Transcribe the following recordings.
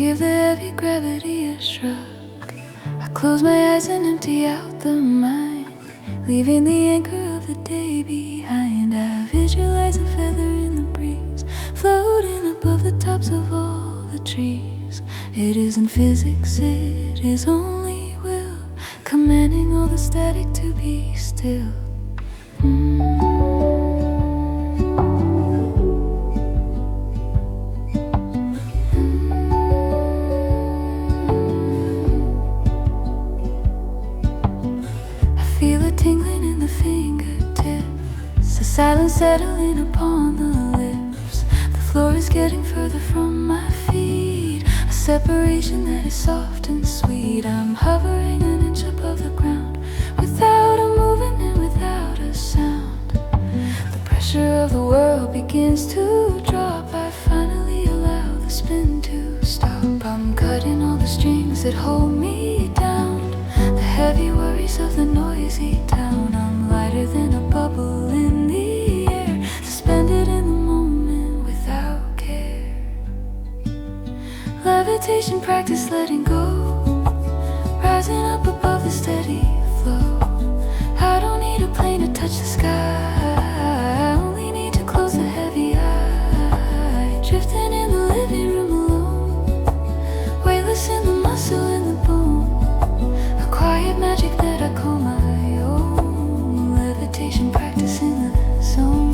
give the heavy gravity a shrug. I close my eyes and empty out the mind, leaving the anchor of the day behind. I visualize a feather in the breeze, floating above the tops of all the trees. It isn't physics, it is only will, commanding all the static to be still. Feel a tingling in the fingertips, a silence settling upon the lips. The floor is getting further from my feet, a separation that is soft and sweet. I'm hovering an inch above the ground, without a movement and without a sound. The pressure of the world begins to drop. I finally allow the spin to stop. I'm cutting all the strings that hold me down, the heavy worries of the noisy town. I'm lighter than a bubble in the air, suspended in the moment without care. Levitation practice letting go, rising up above the steady flow. I don't need a plane to touch the sky, I only need to close the heavy eye. Drifting in the living room alone, weightless in the muscle and the bone, quiet magic that I call my own. Levitation practice in the zone.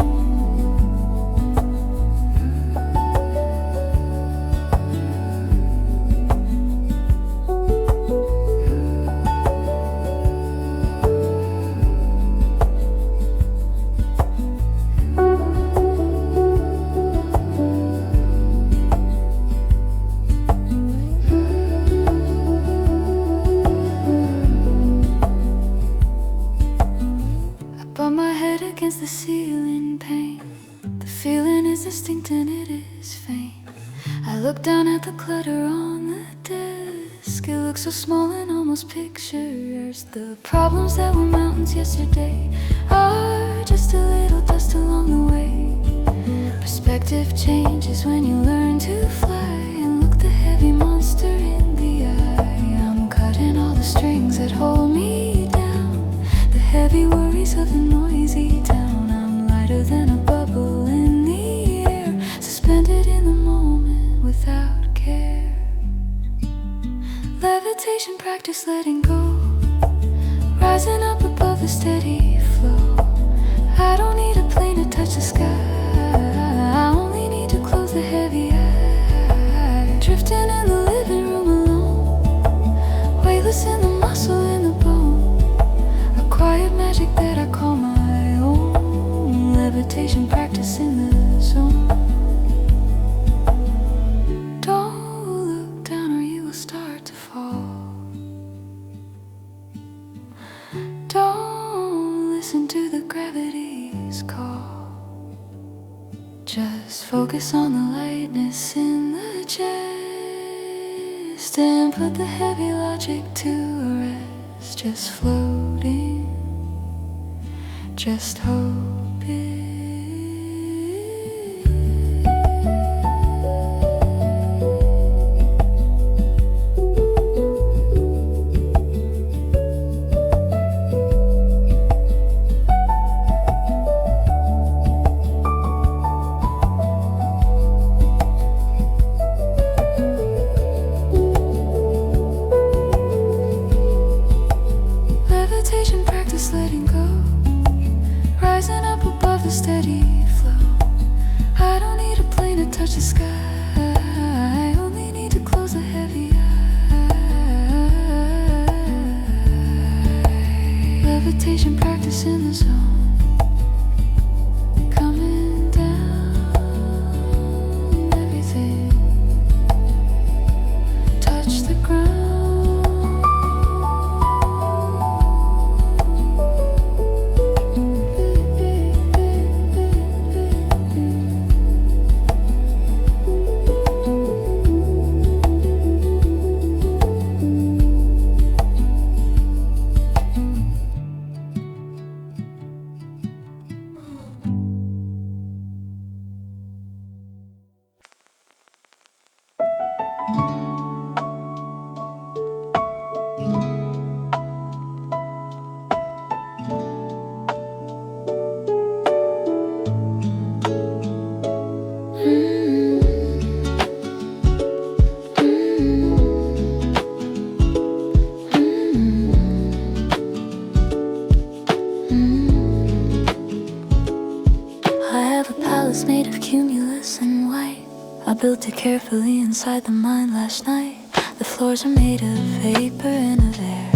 Against the ceiling pane, the feeling is distinct and it is faint. I look down at the clutter on the desk, it looks so small and almost pictures. The problems that were mountains yesterday are just a little dust along the way. Perspective changes when you learn to fly and look the heavy monster in the eye. I'm cutting all the strings that hold me down, the heavy worries of the noisy town. I'm lighter than a bubble in the air, suspended in the moment without care. Levitation practice letting go, rising up above the steady flow. I don't need a plane to touch the sky, I only need to close the heavy eye. Drifting in the living room alone, weightless in the muscle and the bone, a quiet magic that I call my own. Levitation practice in the zone. Don't look down or you will start to fall. Don't listen to the gravity's call. Just focus on the lightness in the chest and put the heavy logic to rest. Just floating, just hoping. Levitation practice letting go, rising up sculpted carefully inside the mind last night. The floors are made of vapor and of air.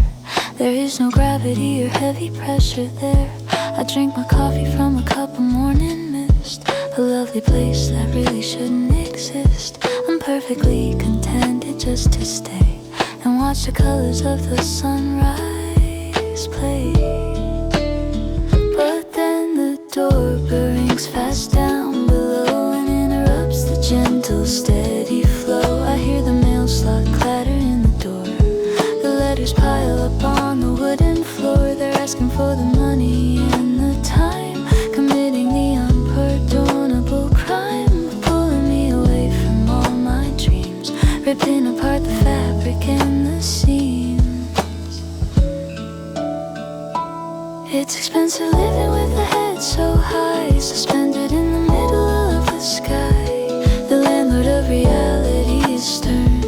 There is no gravity or heavy pressure there. I drink my coffee from a cup of morning mist, a lovely place that really shouldn't exist. I'm perfectly contented just to stay and watch the colors of the sunrise play. But then the doorbell rings fast down below and interrupts the gentle, steady flow. I hear the mail slot clatter in the door. The letters pile up on the wooden floor. They're asking for the money and the time, committing the unpardonable crime, pulling me away from all my dreams, ripping apart the fabric and the seams. It's expensive living with a head so high, suspended in the middle of the sky. The landlord of reality is stern.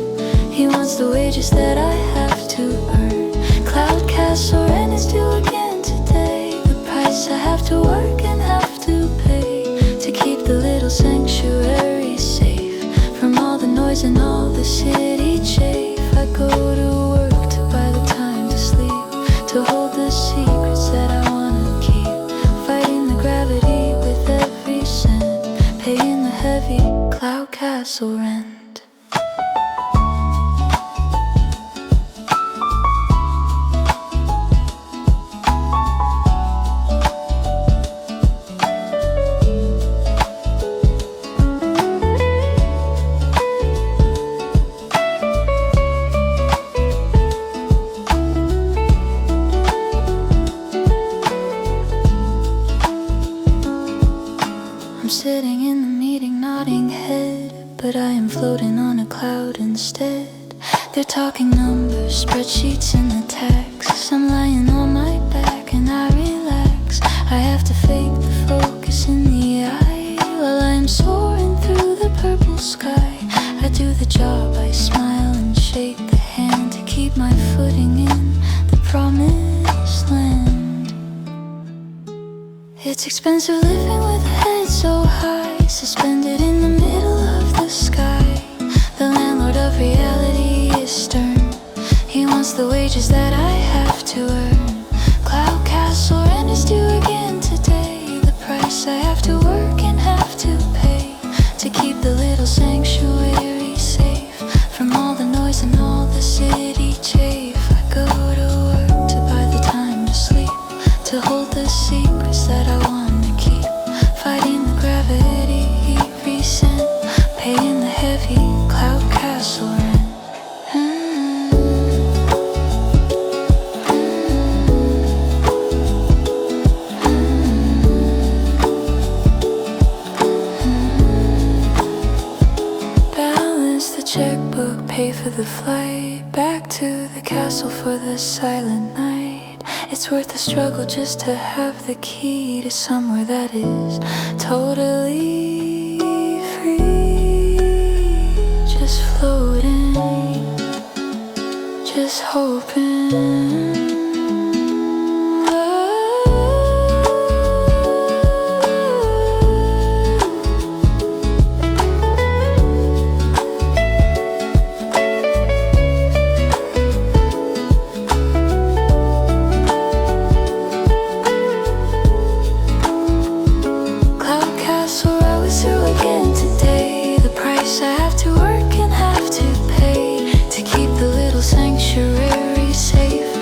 He wants the wages that I have to earn. Cloud castle rent is due again today. The price I have to work and have to pay to keep the little sanctuary safe from all the noise and all the city chafe. I go to work to buy the time to sleep, to hold the secrets that I wanna keep, fighting the gravity with every cent, paying the heavy cloud castle rent. Sitting in the meeting, nodding head, but I am floating on a cloud instead. They're talking numbers, spreadsheets and the tax. I'm lying on my back and I relax. I have to fake the focus in the eye while I am soaring through the purple sky. I do the job, I smile and shake the hand to keep my footing in the promised land. It's expensive living with a head so high, suspended in the middle of the sky. The landlord of reality is stern. He wants the wages that I have to earn. Cloud castle rent is due again today. The price I have to work and have to pay to keep the little sanctuary safe from all the noise and all the city chafe. I go to work to buy the time to sleep, to hold the secrets that I want to keep, fighting the gravity, resent, paying the heavy cloud castle rent. Balance the checkbook, pay for the flight back to the castle for the silent night. It's worth the struggle just to have the key to somewhere that is totally free. Just floating, just hoping. I have to work and have to pay to keep the little sanctuary safe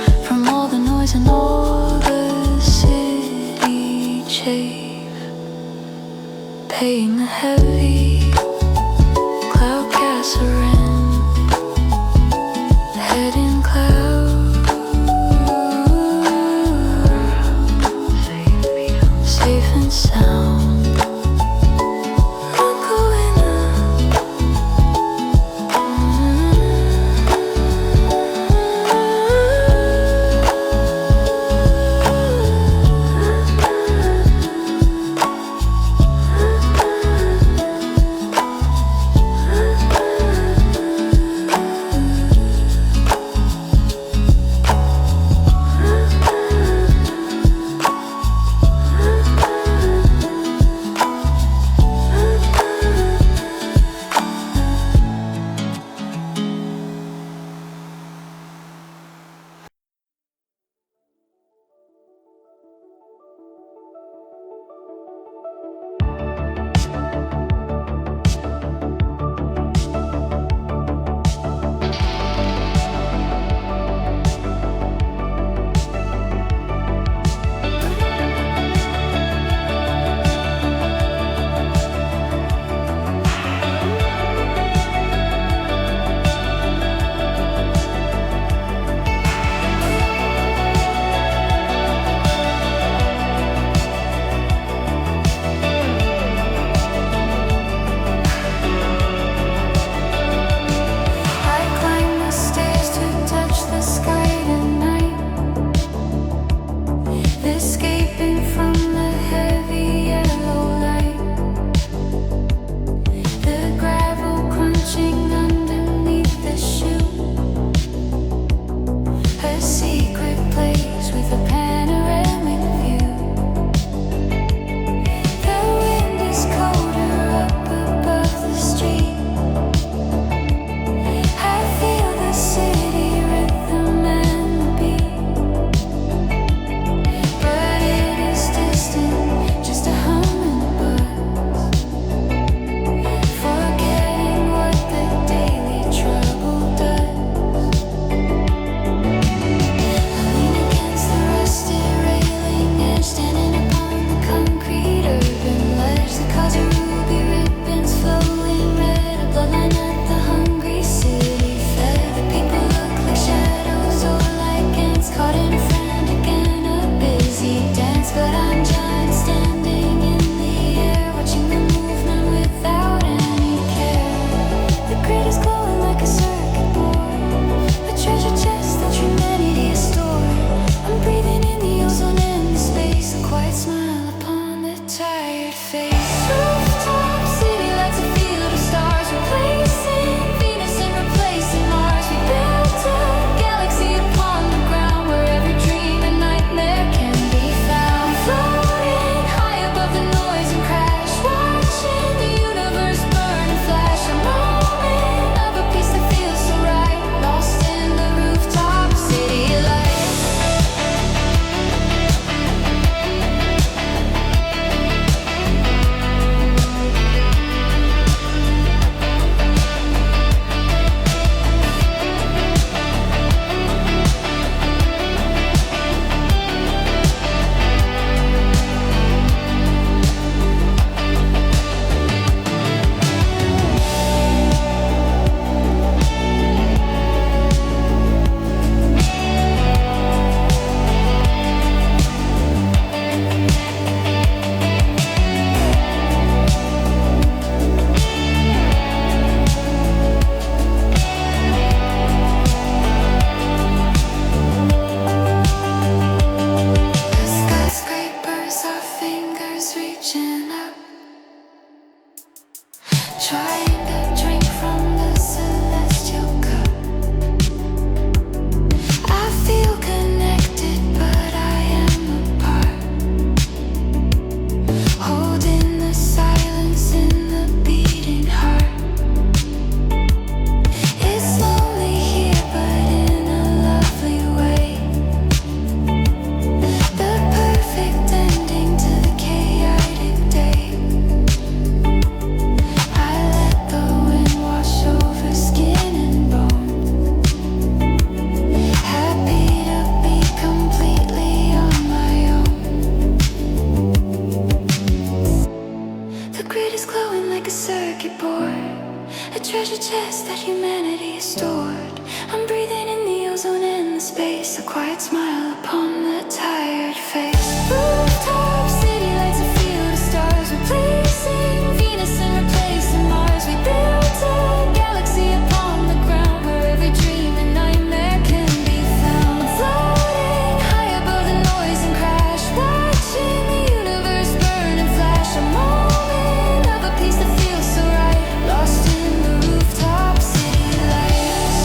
treasure chest that humanity has stored. I'm breathing in the ozone and the space, a quiet smile upon the tired face. Rooftop city lights, a field of stars, replacing Venus and replacing Mars. We built a galaxy upon the ground where every dream and nightmare can be found. Floating high above the noise and crash, watching the universe burn and flash. A moment of a peace that feels so right, lost in the rooftop city lights.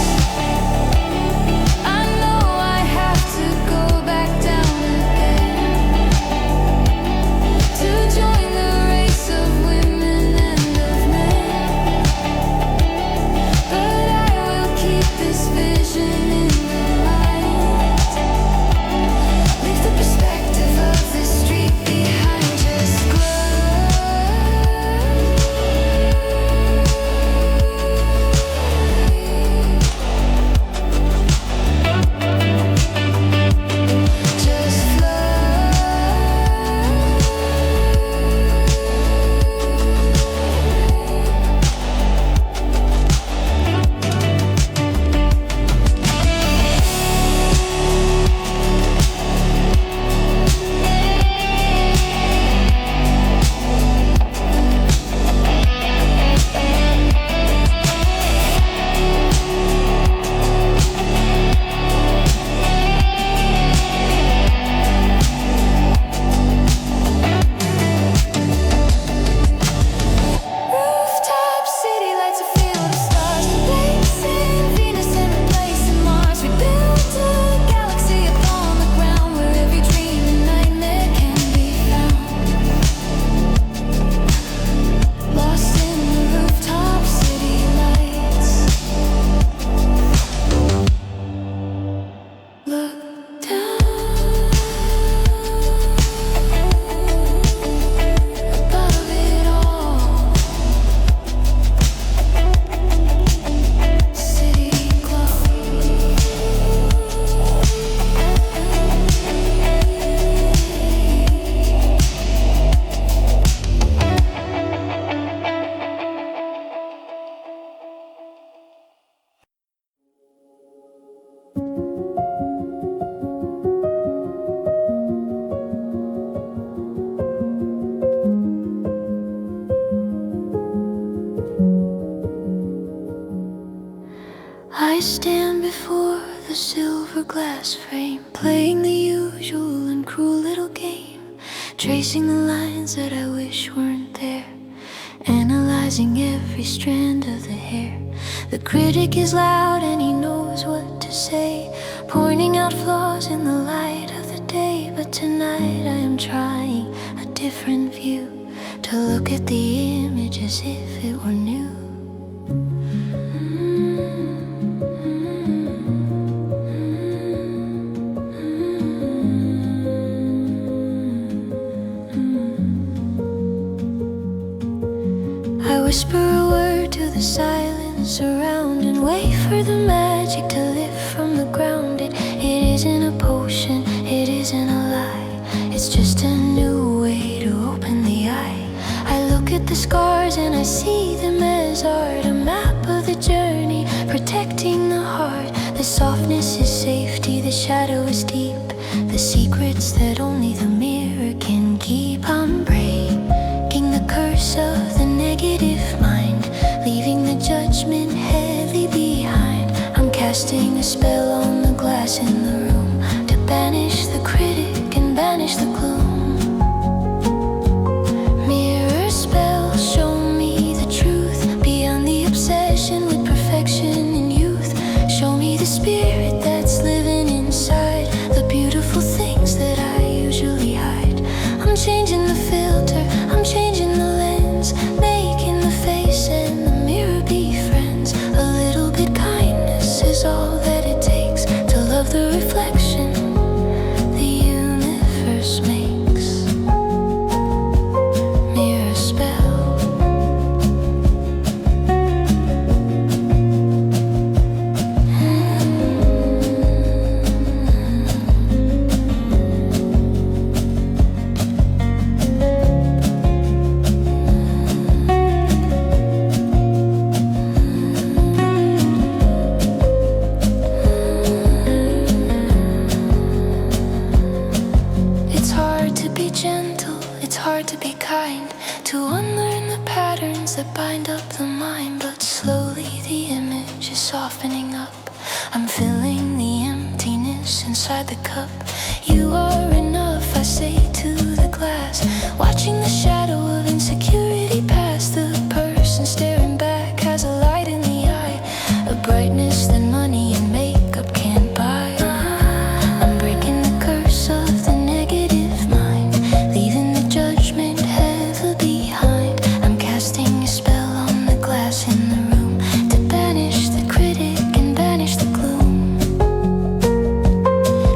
I know I have to go back down again to join the race of women and of men, but I will keep this vision in the light. Leave the perspective of the street behind, just rooftop city lights, a field of stars, replacing Venus and replacing Mars. We built a galaxy upon the ground where every dream and nightmare can be found. Lost in the rooftop city lights. Look down above it all. City glow. I stand before the silver glass frame, playing the usual and cruel little game, tracing the lines that I wish weren't there, analyzing every strand of the hair. The critic is loud and he knows what to say, pointing out flaws in the light of the day. But tonight I am trying a different view, to look at the image as if it were new. I whisper a word to the silence around and wait for the magic to lift from the ground. It isn't a potion, it isn't a lie, it's just a new way to open the eye. I look at the scars and I see them as art, a map of the journey, protecting the heart. The softness is safety, the shadow is deep, the secrets that only the mirror can keep. I'm breaking the curse of the negative mind, leaving the judgment heavy behind. I'm casting a spell on the glass in the room, to banish the critic and banish the gloom. Mirror spell, show me the truth beyond the obsession with perfection and youth. Show me the spirit that's living inside, the beautiful things that I usually hide. the image is softening up. I'm filling the emptiness inside the cup. You are enough, I say to the glass, watching the shadow of insecurity pass. The person staring back has a light in the eye, a brightness that money and makeup can't buy. I'm breaking the curse of the negative mind, leaving the judgment heavy behind. I'm casting a spell on the glass in the room to banish the critic and banish the gloom.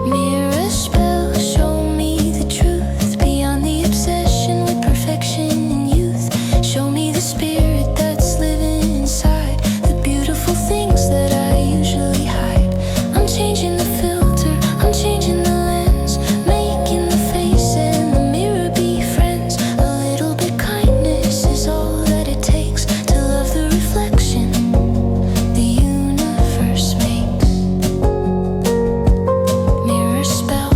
Mirror spell, show me the truth beyond the obsession with perfection and youth. Show me the spirit that's living inside, the beautiful things that I usually hide. I'm changing the filter, I'm changing the lens, making the face and the mirror be friends. A little bit kindness is all that it takes to love the reflection the universe makes. Mirror spell.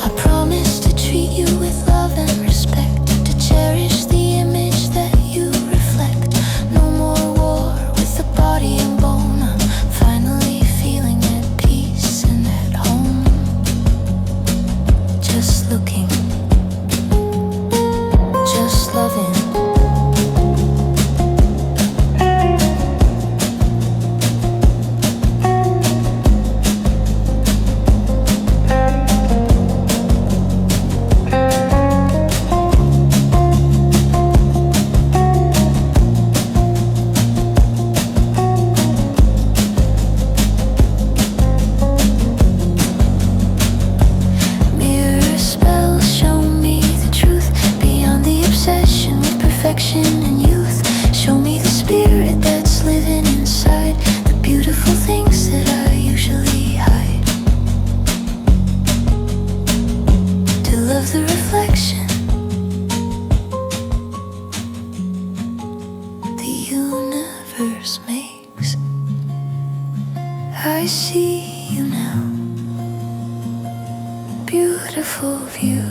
I promise to treat you with love and respect, to cherish the image that you reflect. No more war with the body and bone. I'm finally feeling at peace and at home. Just looking, just loving. Mirror spell, show me the truth beyond the obsession with perfection and youth. Show me the spirit that's living inside, the beautiful things that I usually hide. To love the reflection the universe makes. I see you now, beautiful view.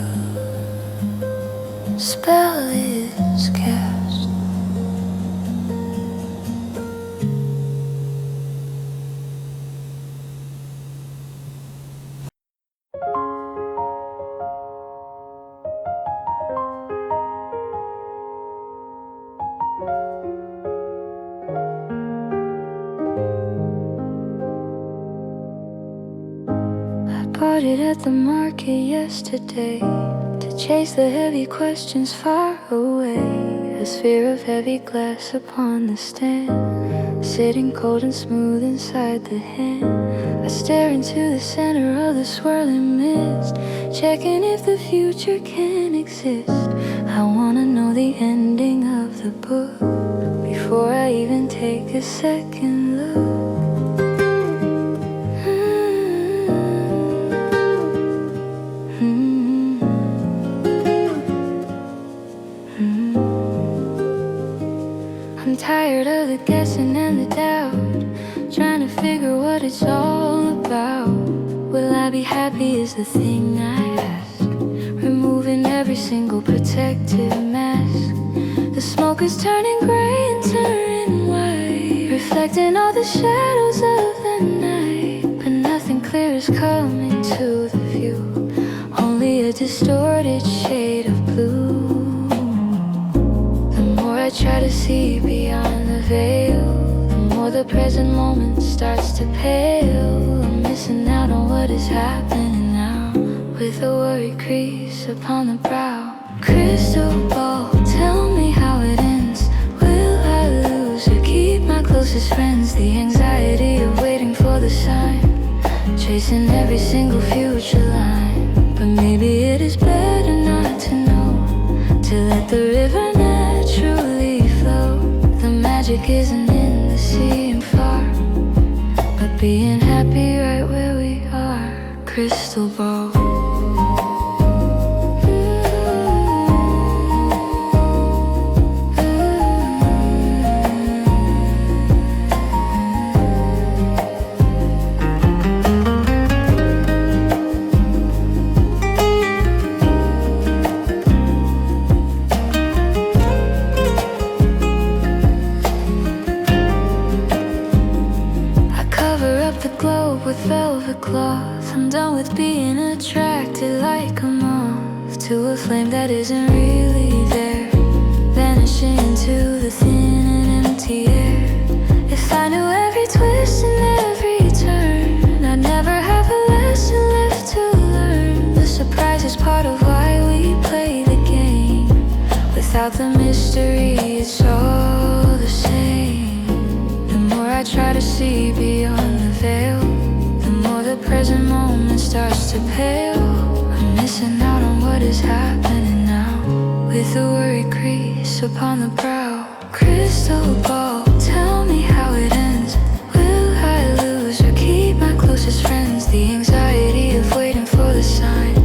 Spell is cast. I bought it at the market yesterday to chase the heavy questions far away. A sphere of heavy glass upon the stand, sitting cold and smooth inside the hand. I stare into the center of the swirling mist, checking if the future can exist. I wanna know the ending of the book before I even take a second look. I'm tired of the guessing and the doubt, trying to figure what it's all about. Will I be happy is the thing I ask, removing every single protective mask. The smoke is turning gray and turning white, reflecting all the shadows of the night. But nothing clear is coming to the view, only a distorted shade of blue. The more I try to see beyond the veil, the more the present moment starts to pale. I'm missing out on what is happening now, with a worried crease upon the brow. Crystal ball, tell me how it ends. Will I lose or keep my closest friends? The anxiety of waiting for the sign, chasing every single future line. But maybe it is better not to know, to let the river naturally flow. The magic isn't in the seeing far, but being happy right where we are. Crystal to a flame that isn't really there, vanishing into the thin and empty air. If I knew every twist and every turn, I'd never have a lesson left to learn. The surprise is part of why we play the game. Without the mystery, it's all the same. The more I try to see beyond the veil, the more the present moment starts to pale. I'm missing out on what is happening now, with a worry crease upon the brow. Crystal ball, tell me how it ends. Will I lose or keep my closest friends? The anxiety of waiting for the sign,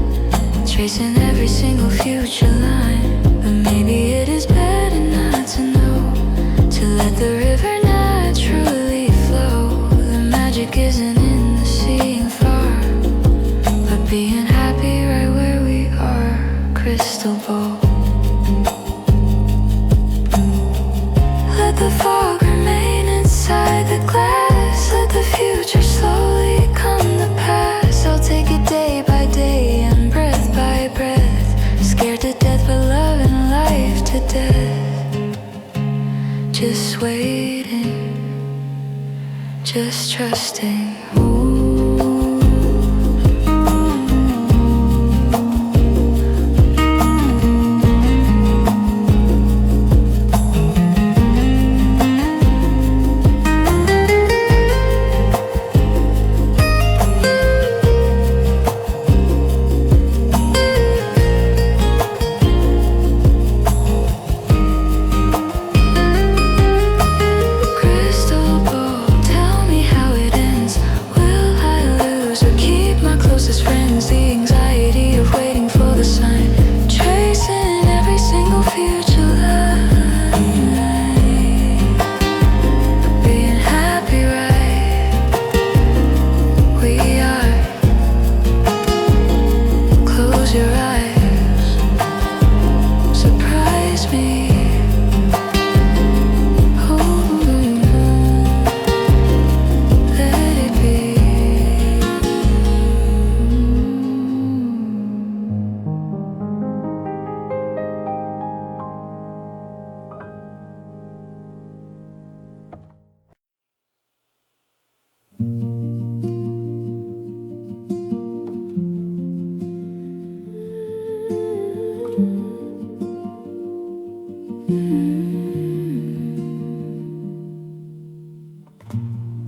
tracing every single future line. But maybe it is better not to know, to let the river naturally flow. The magic isn't in the seeing far, but being happy right where we are. Crystal ball. Let the fog remain inside the glass. Let the future slowly come to pass. I'll take it day by day and breath by breath. Scared to death but loving life to death. Just waiting, just trusting.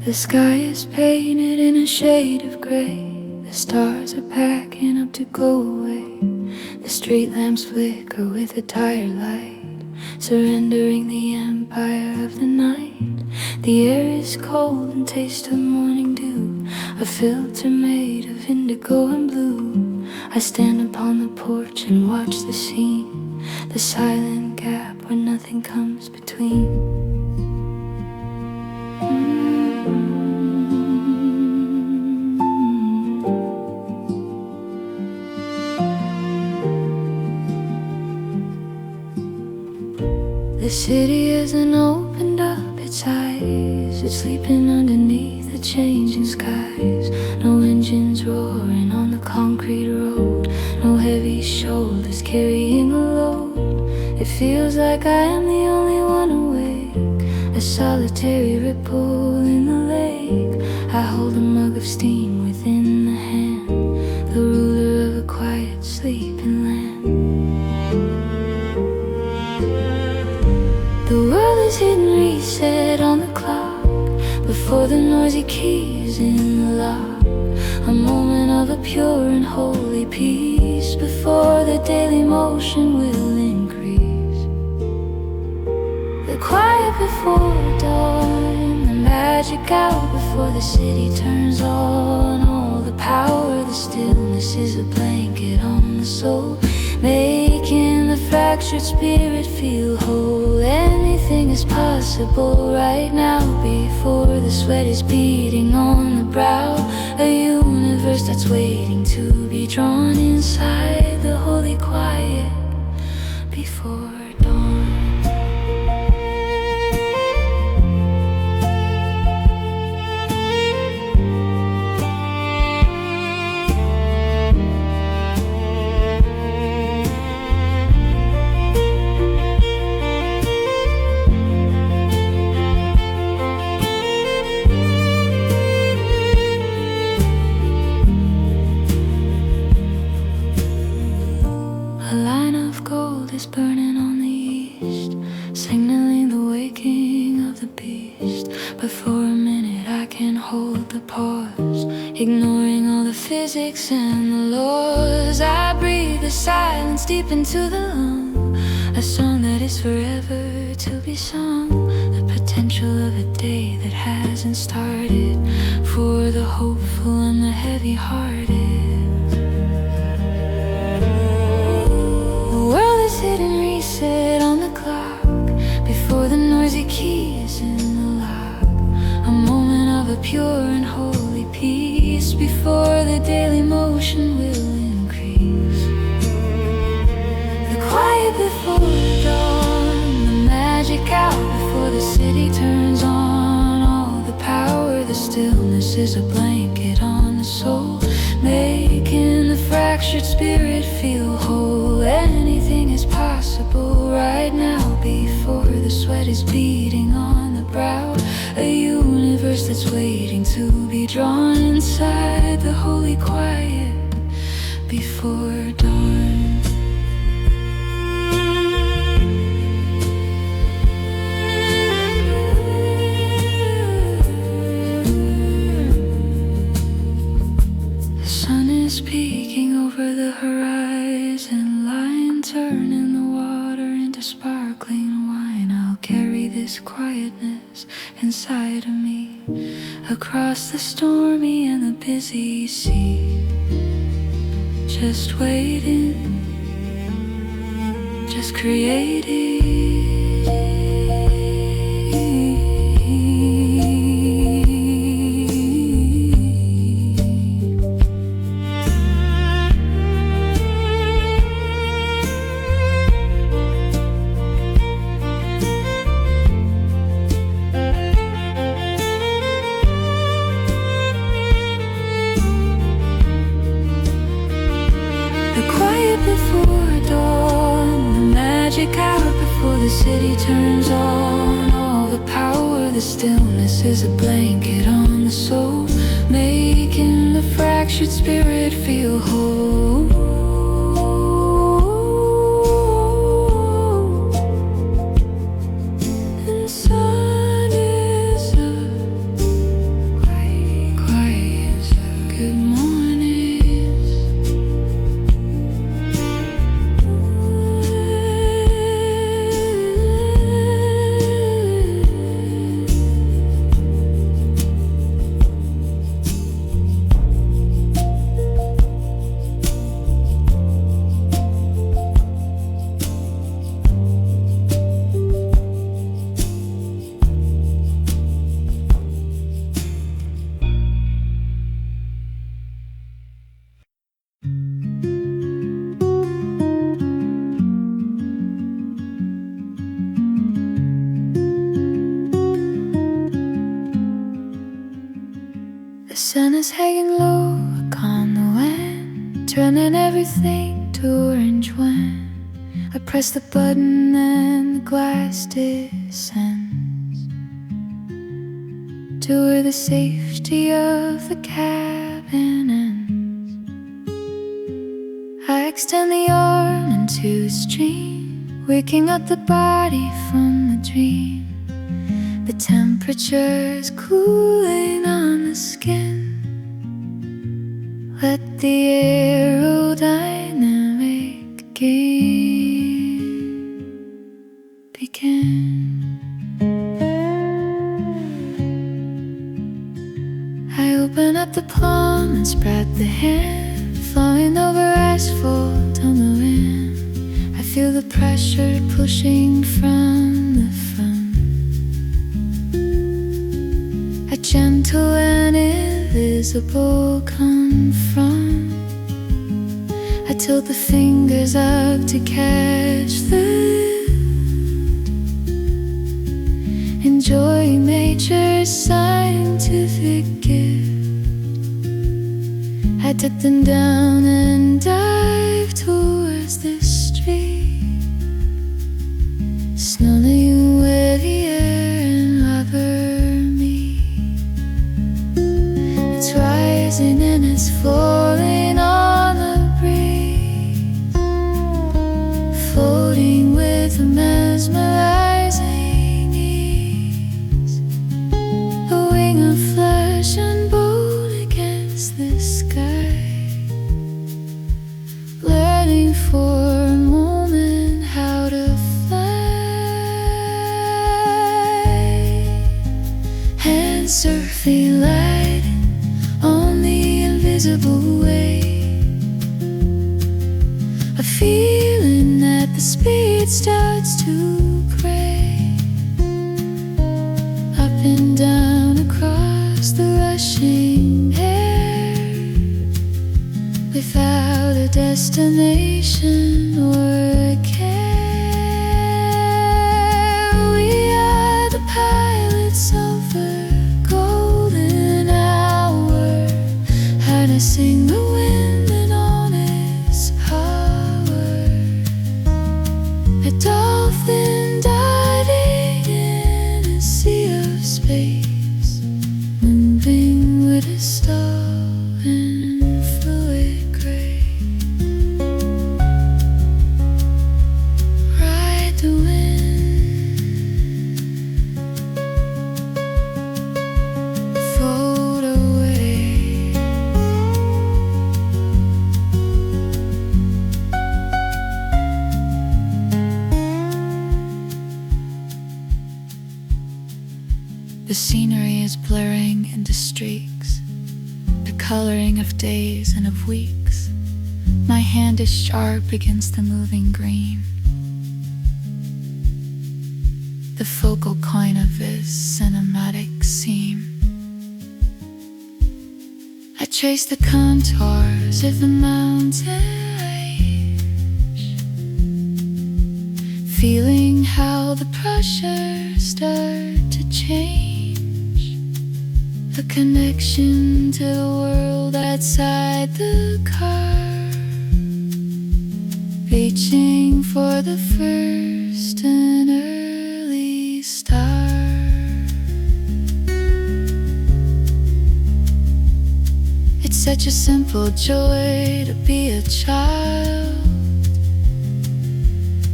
The sky is painted in a shade of gray. The stars are packing up to go away. The street lamps flicker with a tired light, surrendering the empire of the night. The air is cold and tastes of morning dew, a filter made of indigo and blue. I stand upon the porch and watch the scene, the silent gap where nothing comes between. The city hasn't opened up its eyes. It's sleeping underneath the changing skies. No engines roaring on the concrete road, no heavy shoulders carrying a load. It feels like I am the only one awake, a solitary ripple in the lake. I hold a mug of steam within the hand, the ruler of a quiet sleeping land. The world is hitting reset on the clock, before the noisy key is in the lock. A moment of a pure and holy peace, before the daily motion will increase. The quiet before dawn, the magic out before the city turns on. All the power, the stillness is a blanket on the soul, making the fractured spirit feel whole. Anything is possible right now, before the sweat is beating on the brow. A universe that's waiting to be drawn inside the holy quiet before dawn. yours. I breathe the silence deep into the lung, a song that is forever to be sung, the potential of a day that hasn't started, for the hopeful and the heavy-hearted. The world is hitting reset on the clock, before the noisy keys in the lock, a moment of a pure and holy peace, before the daily motion will increase. The quiet before dawn, the magic out before the city turns on, all the power, the stillness is a blanket on the soul, making the fractured spirit feel whole. Anything is possible right now, before the sweat is beating on the brow, a universe that's waiting to be drawn inside the holy quiet before dawn. The sun is peeking over the horizon line, turning the water into sparkling wine. I'll carry this quietness inside of me, across the stormy and the busy sea. Just waiting, just creating. Before dawn, the magic hour before the city turns on, all the power, the stillness is a blanket on the soul, making the fractured spirit feel whole. And the sun is up, quiet, good morning. The sun is hanging low on the wind, turning everything to orange when I press the button and the glass descends to where the safety of the cabin ends. I extend the arm into a stream, waking up the body from the dream. The temperature's cooling on the skin. Let the aerodynamic game begin. I open up the palm and spread the hand, flowing over asphalt on the wind. I feel the pressure pushing from the front, a gentle and invisible confront. I tilt the fingers up to catch the wind, enjoying nature's scientific gift. I took them down and dive towards the street, snuggling where the air and rubber meet. It's rising and it's falling on the breeze, floating with a mesmerizing ease. A wing of flesh and bone against the sky, invisible way, a feeling that the speed starts to gray. Up and down across the rushing air, without a destination or a care. We are the pilots of the golden hour, harnessing the wind and all its power. A dolphin diving in a sea of space, moving with a star in fluid gray. Ride the wind, float away. The scenery is blurring into streaks, the coloring of days and of weeks. My hand is sharp against the moving green, the focal point of this cinematic scene. I trace the contours of the mountain range, feeling how the pressure start to change. A connection to the world outside the car, reaching for the first and early star. It's such a simple joy to be a child,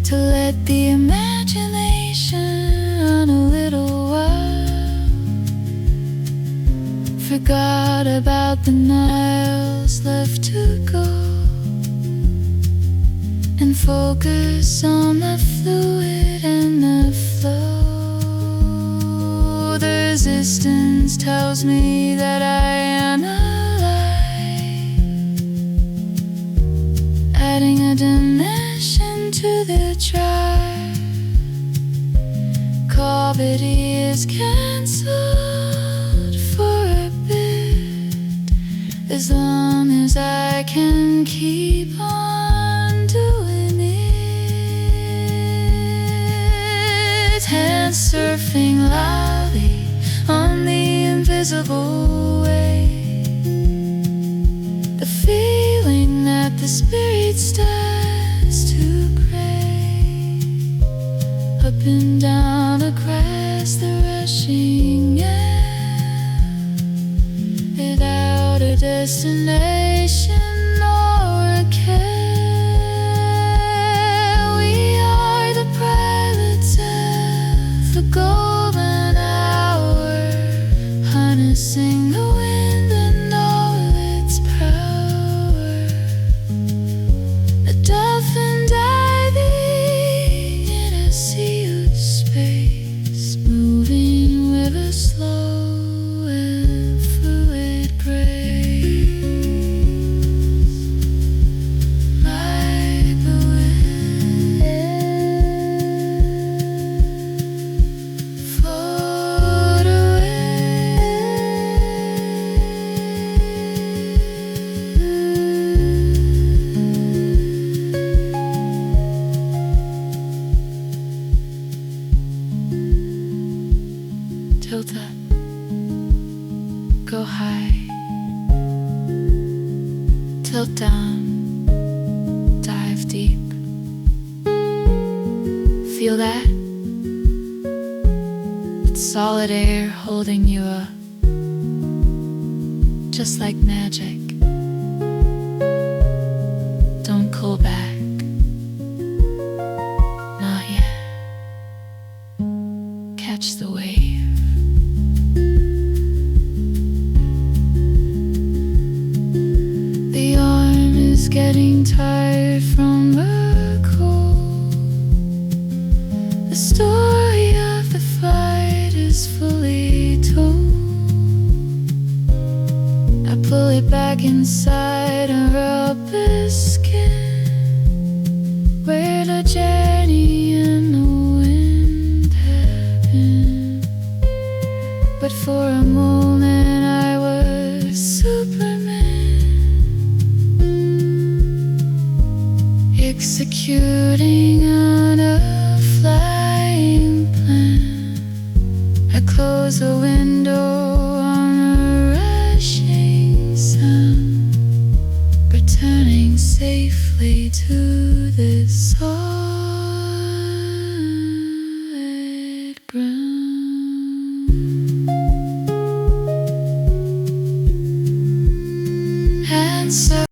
to let the imagination run a little wild. Forgot about the miles left to go, and focus on the fluid and the flow. The resistance tells me that I am alive, adding a dimension to the drive. Gravity is cancelled for a bit, as long as I can keep on doing it. Hands surfing loudly on the invisible way, the feeling that the spirit starts to gray. Up and down across the rushing air, without a destination or a care. We are the pilots of the golden hour, harnessing the wind and all its power. A dolphin diving in a sea of space, moving with a slow and fluid grace. Like the wind, float away. Tilt up, go high, tilt down, dive deep. Feel that? It's solid air holding you up, just like magic. Don't pull back, not yet. Catch the wave. The arm is getting tired from the cold. The story of the flight is fully told. I pull it back in inside a rubber skin, where the journey and the wind happen. But for a moment I was Superman, executing on a flying plan. I close the window on a rushing sound, returning safely to this solid ground. And so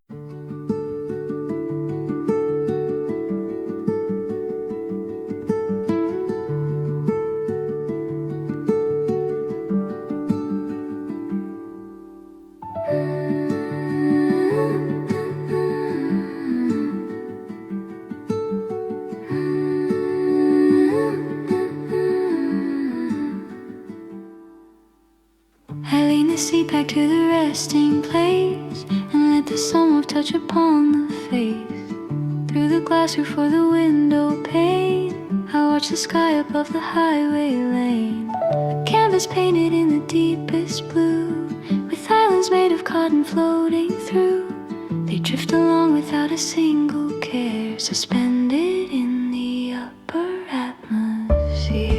I lean the seat back to the resting place and let the sunlight touch upon the face. Through the glass roof or the window pane, I watch the sky above the highway lane. A canvas painted in the deepest blue, with islands made of cotton floating through. They drift along without a single care, suspended in the upper atmosphere.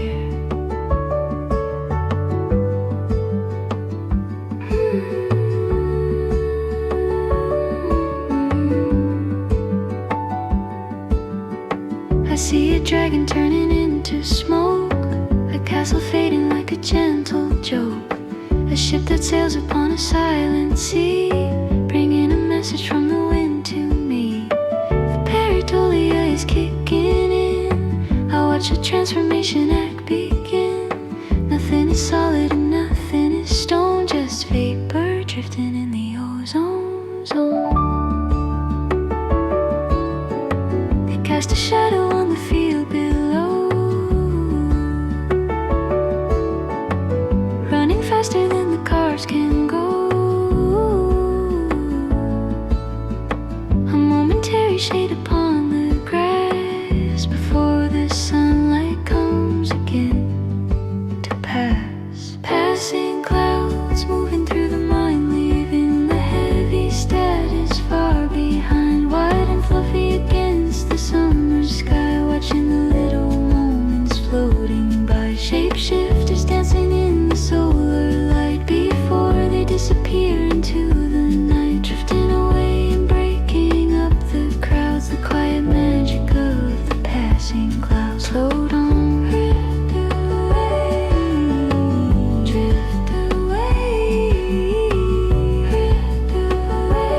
I see a dragon turning into smoke, a castle fading like a gentle joke, a ship that sails upon a silent sea, bringing a message from the wind to me. The pareidolia is kicking in, I watch a transformation act begin. Nothing is solid and nothing is stone, just vapor drifting in the ozone zone. They cast a shadow on the field below, running faster than the cars can go. A momentary shade upon the grass before the sunlight comes again to pass. Passing clouds moving through the mind, leaving the heavy status far behind. White and fluffy against the summer sky, watching the little moments floating by. Shapeshifters dancing in the solar light before they disappear into the night, drifting away and breaking up the crowds. The quiet magic of the passing clouds. Slow down, drift away, drift away, drift away.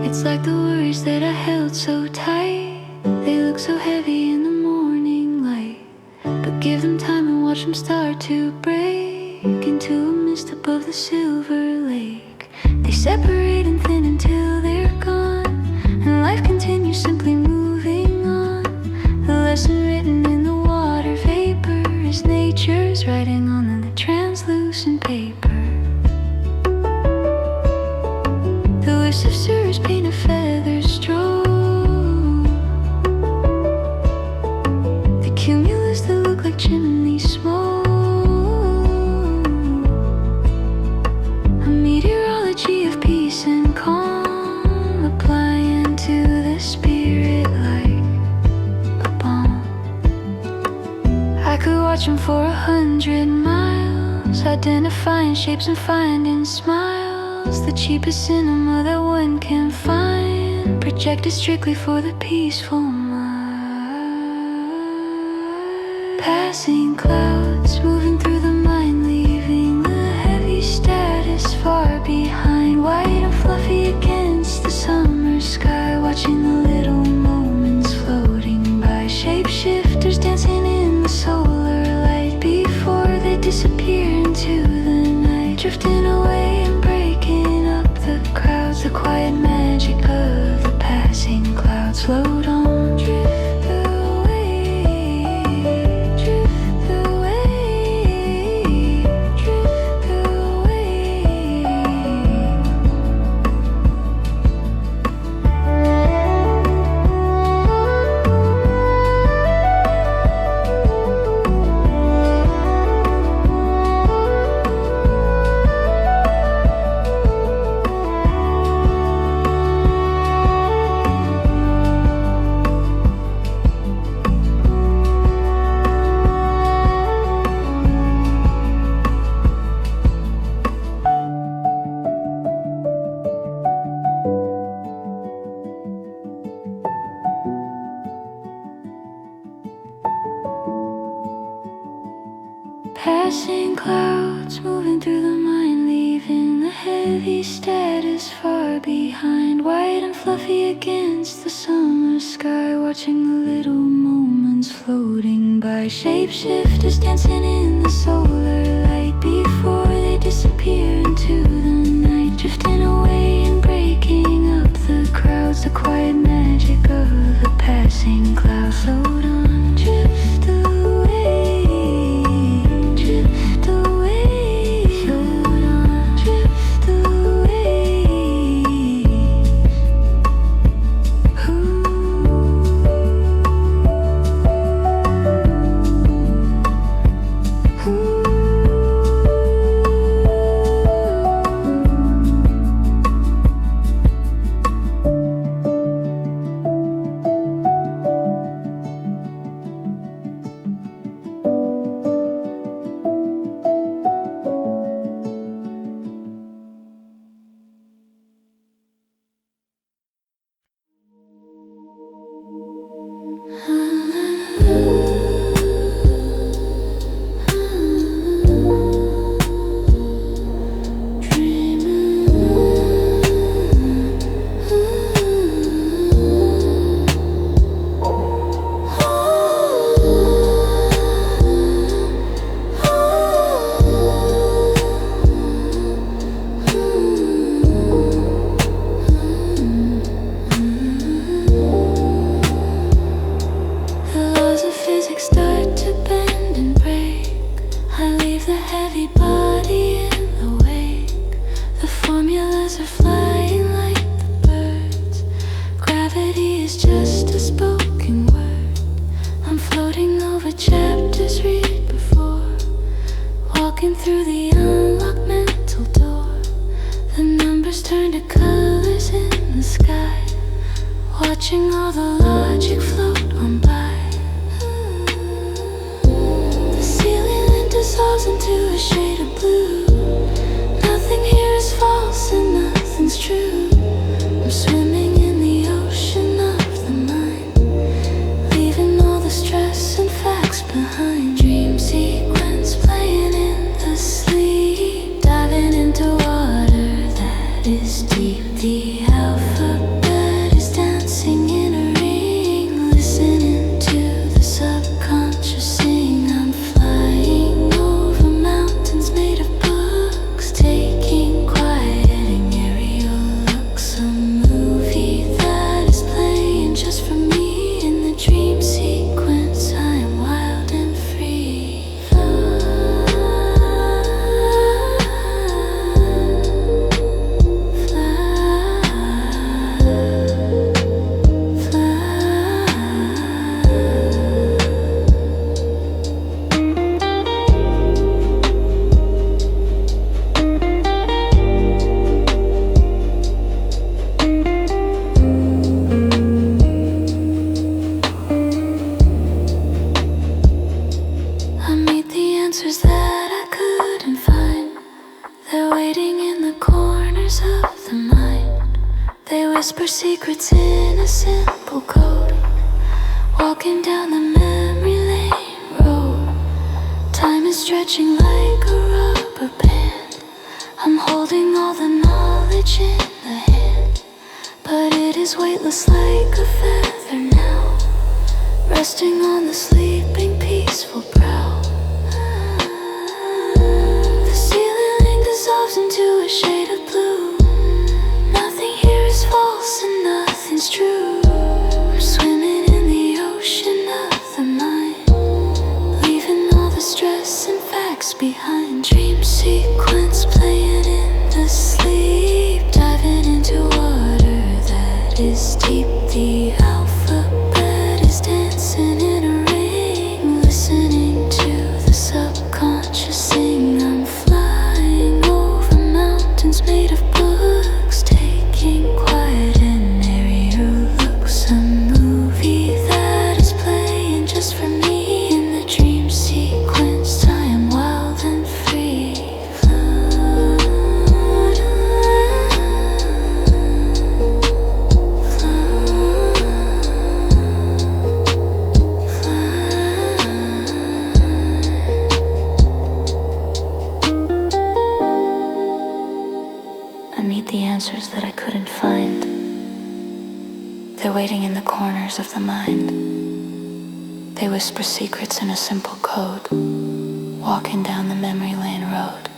It's like the worries that I held so tight, they look so heavy in the morning light. But give them time and watch them start to break into a mist above the silver lake. They separate and thin until they're gone, and life continues simply moving on. The lesson written in the water vapor is nature's writing on the translucent paper. The wisps of cirrus paint a feather stroke, the cumulus that look like chimney smoke. A meteorology of peace and calm, applying to the spirit like a balm. I could watch them for 100 miles, identifying shapes and finding smiles. The cheapest cinema that one can find, projected strictly for the peaceful mind. Passing clouds moving through the mind, leaving the heavy status far behind. White and fluffy against the summer sky, watching the little moments floating by. Shapeshifters dancing in the solar light before they disappear into the night, drifting away and breaking passing clouds moving through the mind, leaving the heavy status far behind. White and fluffy against the summer sky, watching the little moments floating by. Shapeshifters dancing in the solar light before they disappear into the night, drifting away and breaking up the crowds. The quiet magic of the passing clouds. Float on, drift away, drift away. Float on, drift away. Through the unlocked mental door, the numbers turn to colors in the sky, watching all the logic float on by. The ceiling dissolves into a shade of blue. Nothing here is false and nothing's true. I'm swimming in the ocean of the mind, leaving all the stress and facts behind. Dream sequence playing in the sleep, diving into water that is deep. The alphabet is dancing in a ring, listening to the subconscious sing. I'm flying over mountains made of books, taking quiet and aerial looks. A movie that is playing just for me. In the dream sequence I am wild and free. I made the answers that I couldn't find. They're waiting in the corners of the mind. They whisper secrets in a simple code, walking down the memory lane road. Time is stretching like a rubber band. I'm holding all the knowledge in the hand, but it is weightless like a feather now, resting on the sleeping peaceful brow. The ceiling dissolves into a shade of blue. Nothing here is false and nothing's true. I'm swimming in the ocean of the mind, leaving all the stress and facts behind. Dream sequence playing in the sleep, diving into water that is deep. The alphabet is dancing in a ring, listening to the subconscious sing. I'm flying over mountains made of books, taking quiet and aerial looks. A movie that is playing just for me. In the dream sequence I am wild and free. Float, float. They're waiting in the corners of the mind. They whisper secrets in a simple code, walking down the memory lane road.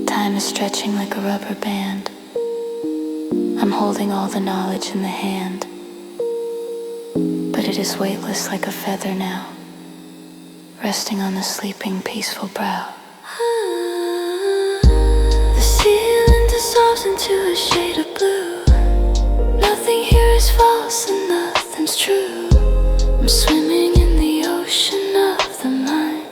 Time is stretching like a rubber band. I'm holding all the knowledge in the hand, but it is weightless like a feather now, resting on the sleeping peaceful brow. The ceiling dissolves into a shade of blue. Nothing here is false and nothing's true. I'm swimming in the ocean of the mind,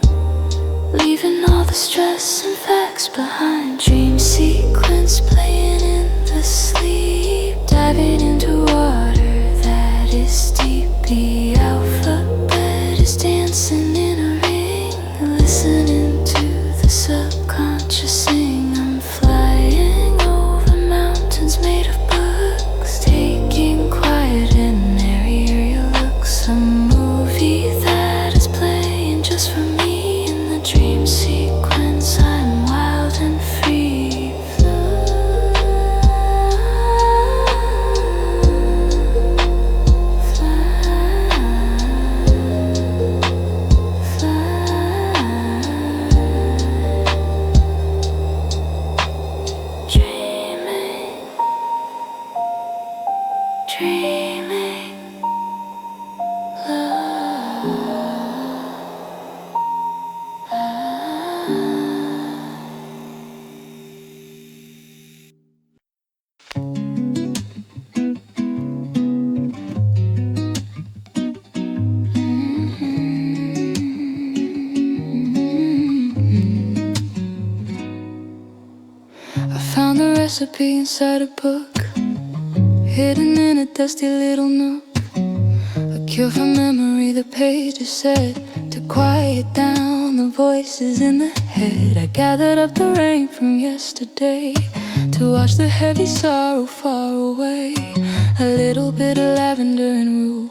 leaving all the stress and facts behind. Dream sequence playing in the sleep, diving into water that is deep. The alphabet is dancing in a ring, listening to the subconscious sing. I'm flying over mountains made of books, taking quiet in every area looks. A movie that is playing just for me. In the dream sequence I'm wild and free. Dreaming I found the recipe inside a book, hidden in a dusty little nook. A cure for memory, the page is set to quiet down the voices in the head. I gathered up the rain from yesterday to wash the heavy sorrow far away. A little bit of lavender and rue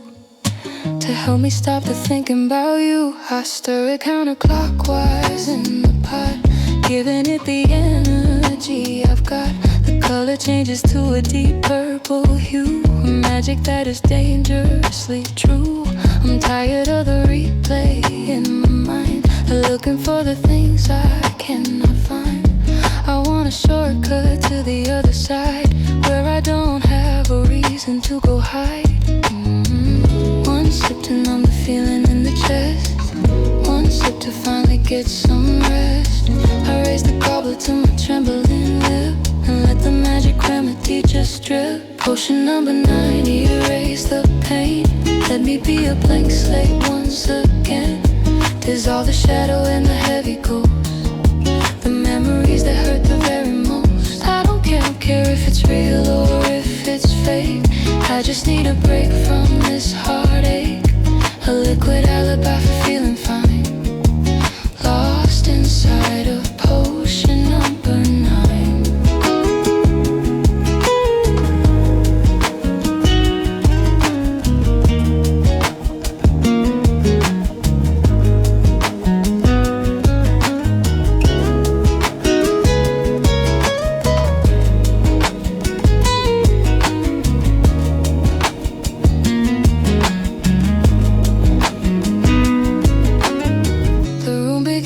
to help me stop the thinking about you. I stir it counterclockwise in the pot, giving it the energy I've got. The color changes to a deep purple hue, a magic that is dangerously true. I'm tired of the replay in my mind, looking for the things I cannot find. I want a shortcut to the other side, where I don't have a reason to go hide. One sip to numb the feeling in the chest, one sip to finally get some rest. I raise the goblet to my trembling lip and let the magic remedy just drip. Potion number 9, erase the pain. Let me be a blank slate once again. Dissolve the shadow and the heavy ghost, the memories that hurt the very most. I don't care if it's real or if it's fake. I just need a break from this heartache, a liquid alibi for feeling fine. Lost inside of potion number 9.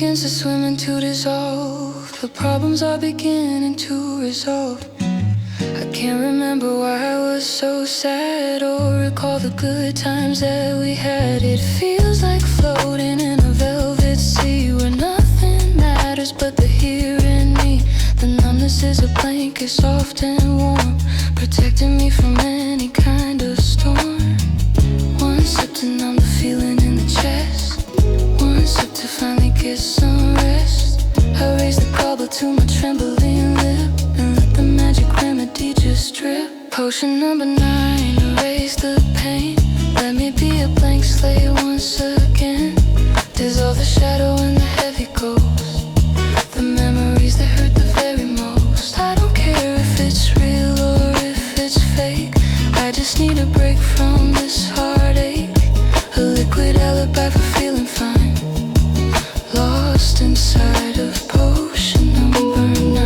To swim and to dissolve, the problems are beginning to resolve. I can't remember why I was so sad, or recall the good times that we had. It feels like floating in a velvet sea, where nothing matters but the here and me. The numbness is a blanket, soft and warm, protecting me from any kind of storm. One sip to numb the feeling in the chest, one sip to finally get some rest. I raise the goblet to my trembling lip and let the magic remedy just drip. Potion number 9, erase the pain. Let me be a blank slate once again. Dissolve the shadow and the heavy ghost, the memories that hurt the very most. I don't care if it's real or if it's fake. I just need a break from this heartache, a liquid alibi for feeling fine. Lost inside of potion number 9.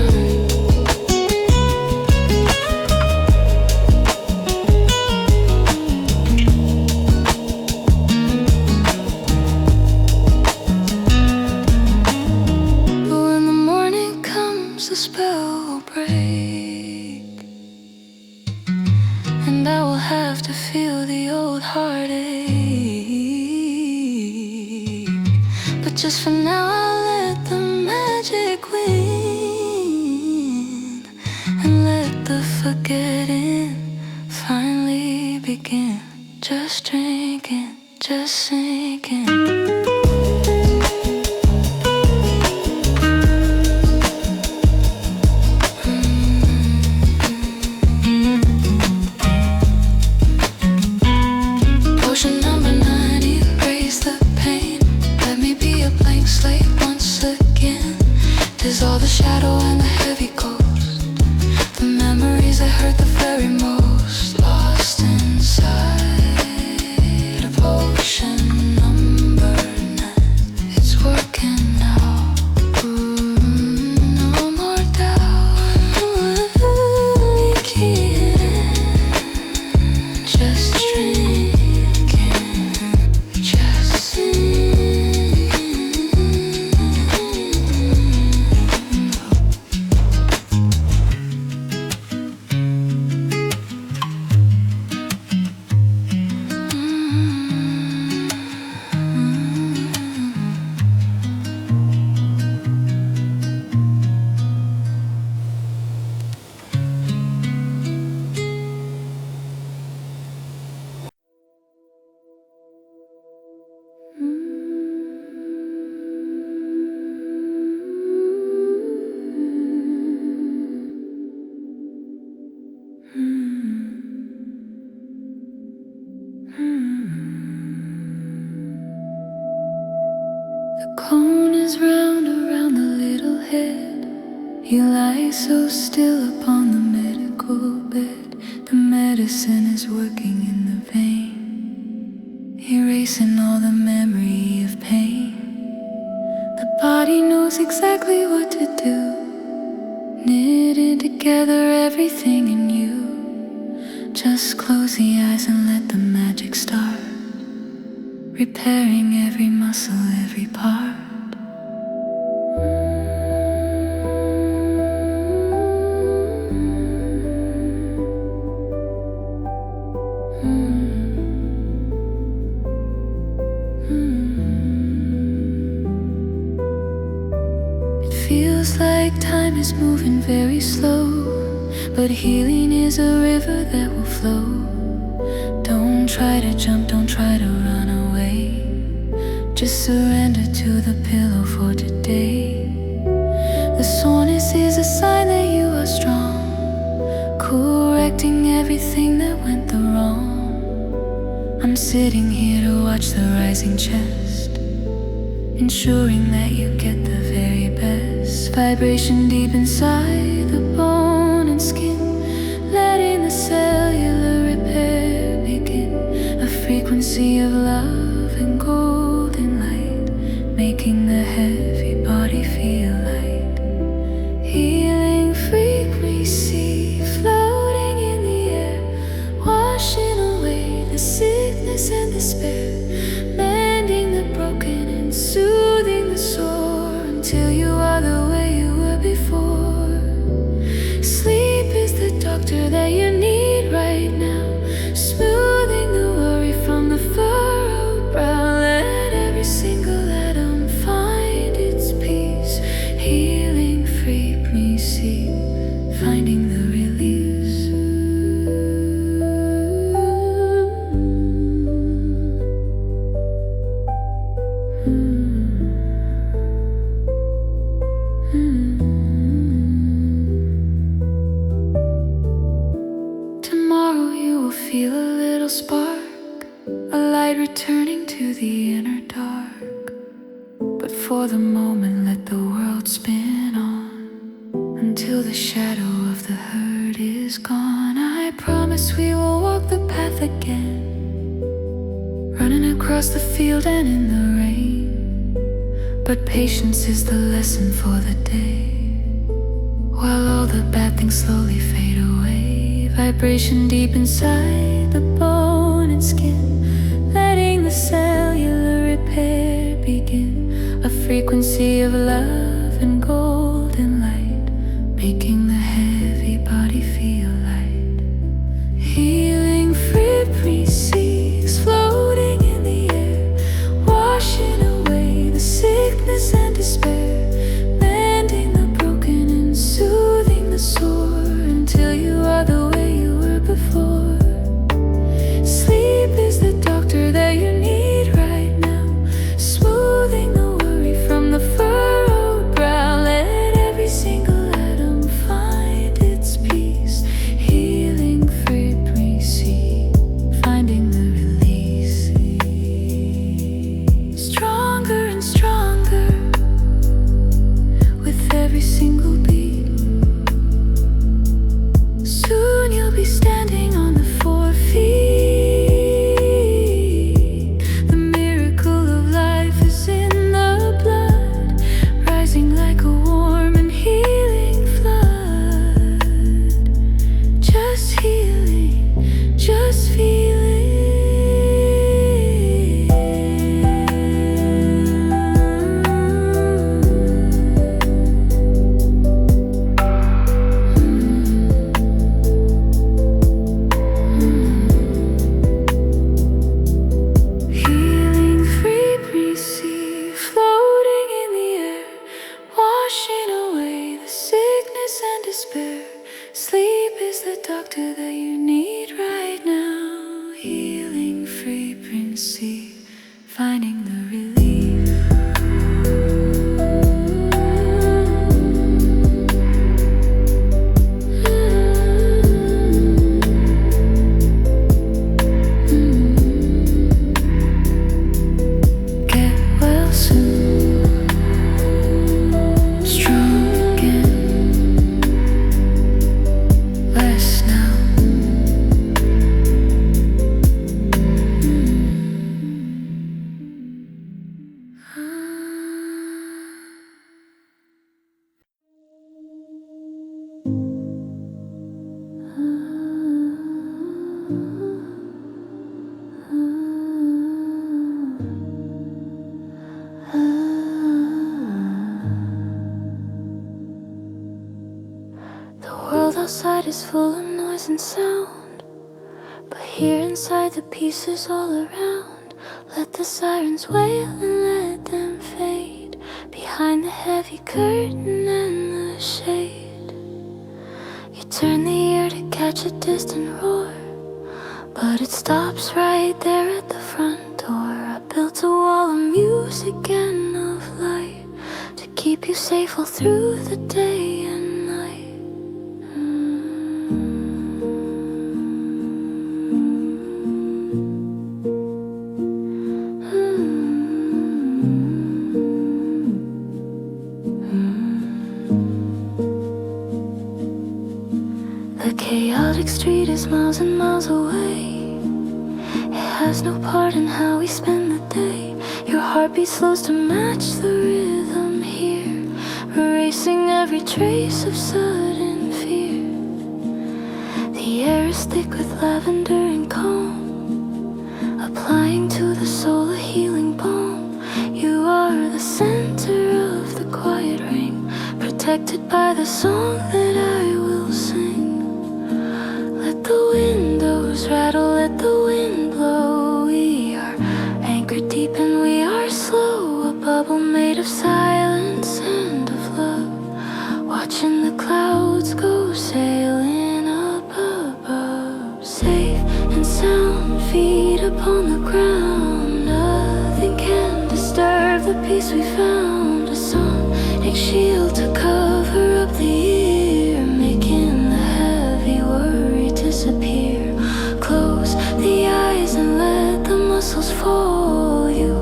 and I will have to feel the old heartache. But just for now I'll let the magic win, and let the forgetting finally begin. Just drinking, just sinking. Potion number 9, erase the pain. Let me be a blank slate once again. Dissolve the shadow and the heavy ghost, the memories that hurt the very most. Lost inside a potion number 9. It's working now. No more doubt. We can't just drinking, just the cone is round around the little head. You lie so still upon the medical bed. The medicine is working in the vein, erasing all the memory of pain. The body knows exactly what to do, knitting together everything in you. Just close the eyes and let the magic start, repairing every muscle, every part. It feels like time is moving very slow, but healing is a river that will flow. Don't try to jump, don't try to run away. Just surrender to the pillow for today. The soreness is a sign that you are strong, correcting everything that went the wrong. I'm sitting here to watch the rising chest, ensuring that you get the very best. Vibration deep inside the bone and skin, letting the cellular repair begin. A frequency of love and golden light, making the heavy body feel light. Healing frequency floating in the air, washing away the sickness and despair, mending the broken and soothing the sore, until you are the way you were before. Sleep is the doctor that you need right now, smoothing the worry from the furrowed brow. Let every single atom find its peace, healing frequency, finding the release. Tomorrow you will feel a little spark, a light returning to the inner dark. But for the moment let the world spin on, until the shadow of the hurt is gone. I promise we will walk the path again, running across the field and in the rain. But patience is the lesson for the day, while all the bad things slowly fade away. Vibration deep inside the bone and skin, letting the cellular repair begin. A frequency of love and golden light, making the heavy body feel light. Healing frequency, finding the relief. Get well soon, strong again, less now. The world outside is full of noise and sound, but here inside the peace is all around. Let the sirens wail and let them fade behind the heavy curtain and the shade. You turn the ear to catch a distant roar, but it stops right there at the front door. I built a wall of music and of light to keep you safe all through the day and night. The chaotic street is miles and miles away. It has no part in how we spend the day. Your heartbeat slows to match the rhythm here, erasing every trace of sudden fear. The air is thick with lavender and calm, applying to the soul a healing balm. You are the center of the quiet ring, protected by the song that I will sing. Let the windows rattle, let the wind blow. We are anchored deep and we are slow, a bubble made of silence and of love, watching the clouds go sailing up above. Safe and sound, feet upon the ground. Nothing can disturb the peace we found. A sonic shield to cover up the ear, making the heavy worry disappear. Close the eyes and let the muscles fall. You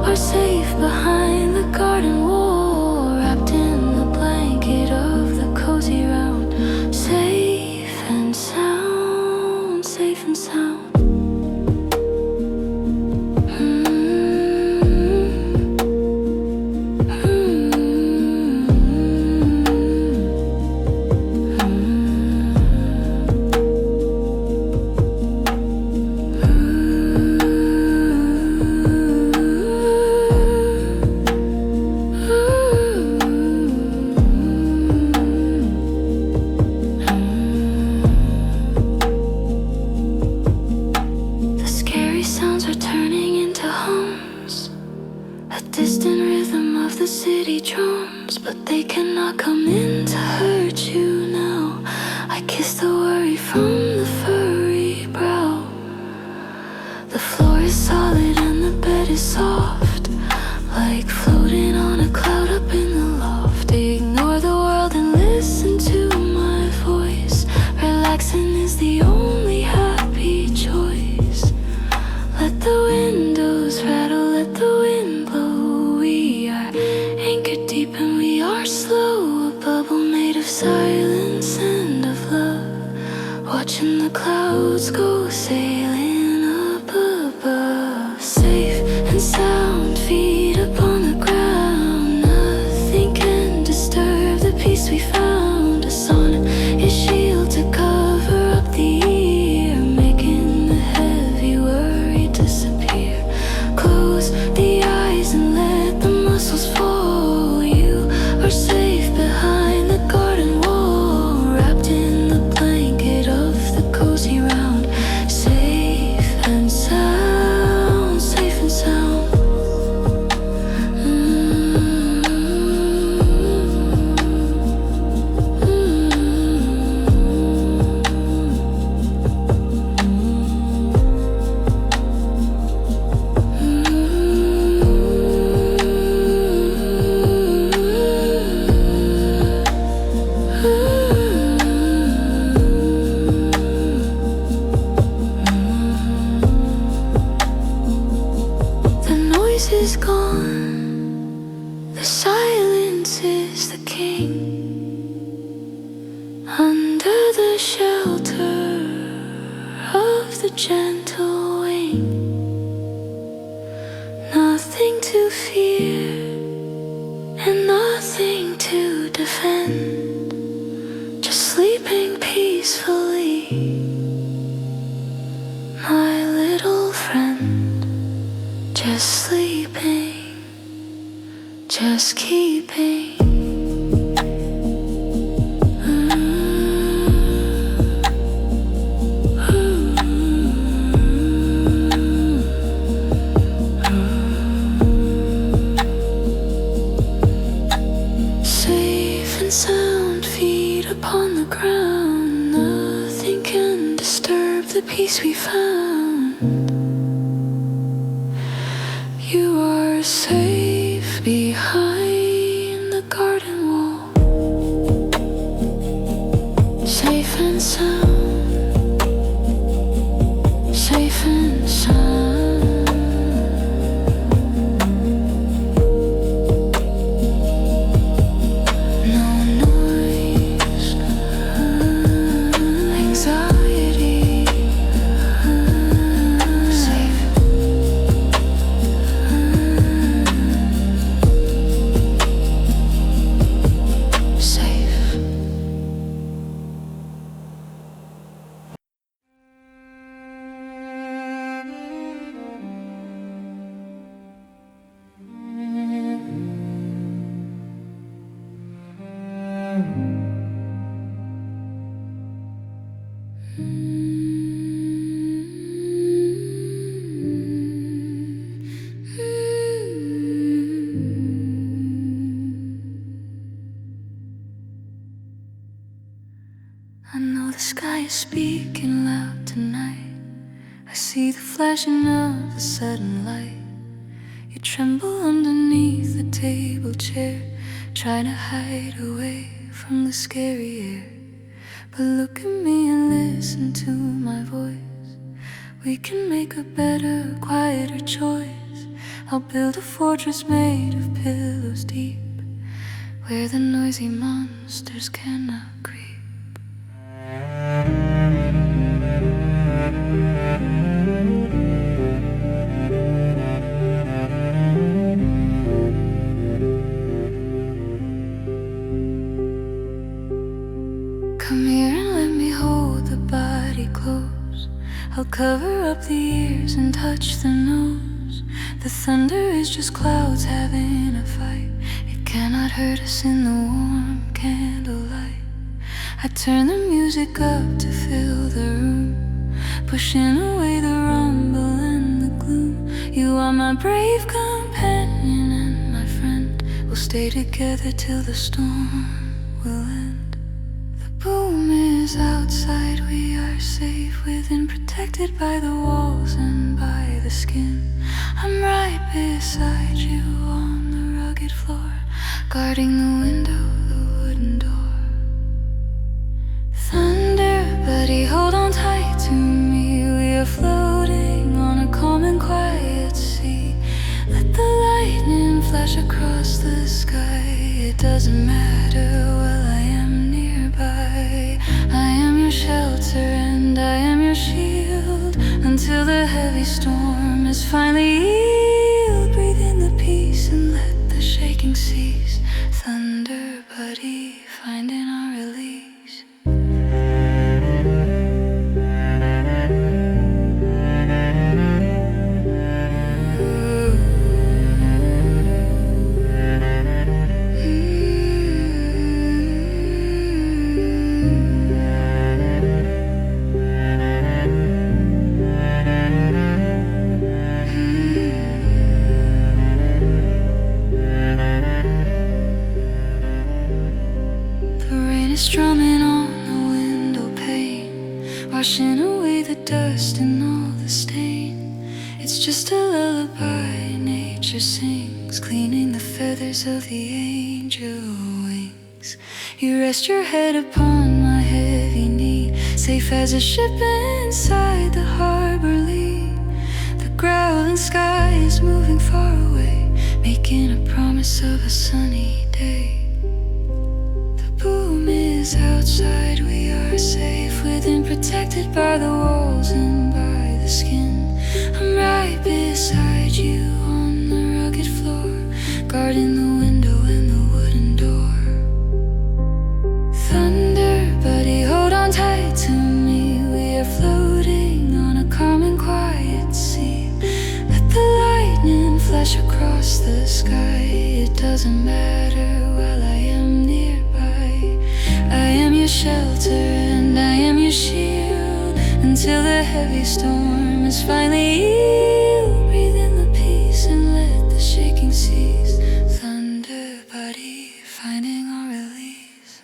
are safe behind the garden wall, wrapped in the blanket of the cozy round. Safe and sound, safe and sound. The scary sounds are turning into hums, a distant rhythm of the city drums, but they cannot come in to hurt you now. I kiss the worry from the furry brow. The floor is solid and the bed is soft, like floating on a cloud up in the loft. Ignore the world and listen to my voice. Relaxing is the only happy choice. Let the windows rattle, let the wind blow. We are anchored deep and we are slow, a bubble made of silence and of love, watching the clouds go sailing up above. Safe and sound, feet upon the ground. Nothing can disturb the peace we found. A sonic shield to cover up the ear, making the heavy worry disappear. Close the eyes and let the muscles fall. You are safe behind the garden wall, wrapped in the blanket of the cozy round. Safe is gone, the silence is the king. Under the shelter of the gentle wing, nothing to fear and nothing to defend, just sleeping peacefully, my little friend. Just sleeping, just keeping. Safe and sound, feet upon the ground. Nothing can disturb the peace we found. You are safe behind the garden wall. Safe and sound, safe and sound. No noise, anxiety. Safe. Safe. I know the sky is speaking loud tonight. I see the flashing of the sudden light. You tremble underneath the table chair, trying to hide away from the scary air. But look at me and listen to my voice. We can make a better, quieter choice. I'll build a fortress made of pillows deep, where the noisy monsters cannot creep. Come here and let me hold the body close. I'll cover up the ears and touch the nose. The thunder is just clouds having a fight. It cannot hurt us in the warm candlelight. I turn the music up to fill the room, pushing away the rumble and the gloom. You are my brave companion and my friend. We'll stay together till the storm will end. The boom is outside, we are safe within, protected by the walls and by the skin. I'm right beside you on the rugged floor, guarding the window, the wooden door. Thunder, buddy, hold on tight to me. We are floating on a calm and quiet sea. Let the lightning flash across the sky. It doesn't matter while I am nearby. I am your shelter and I am your shield, until the heavy storm is finally healed. Breathe in the peace and let the shaking cease. Thunder, buddy, finding our release. Strumming on the window pane, washing away the dust and all the stain. It's just a lullaby nature sings, cleaning the feathers of the angel wings. You rest your head upon my heavy knee, safe as a ship inside the harbor lee. The growling sky is moving far away. making a promise of a sunny day. The boom is outside, we are safe within, protected by the walls and by the skin. I'm right beside you on the rugged floor, guarding the window and the wooden door. Thunder, buddy, hold on tight to me. We are floating on a calm and quiet sea. Let the lightning flash across the sky. It doesn't matter while I am nearby. I am your shelter and I am your shield, until the heavy storm is finally healed. Breathe in the peace and let the shaking cease. Thunder, buddy, finding our release.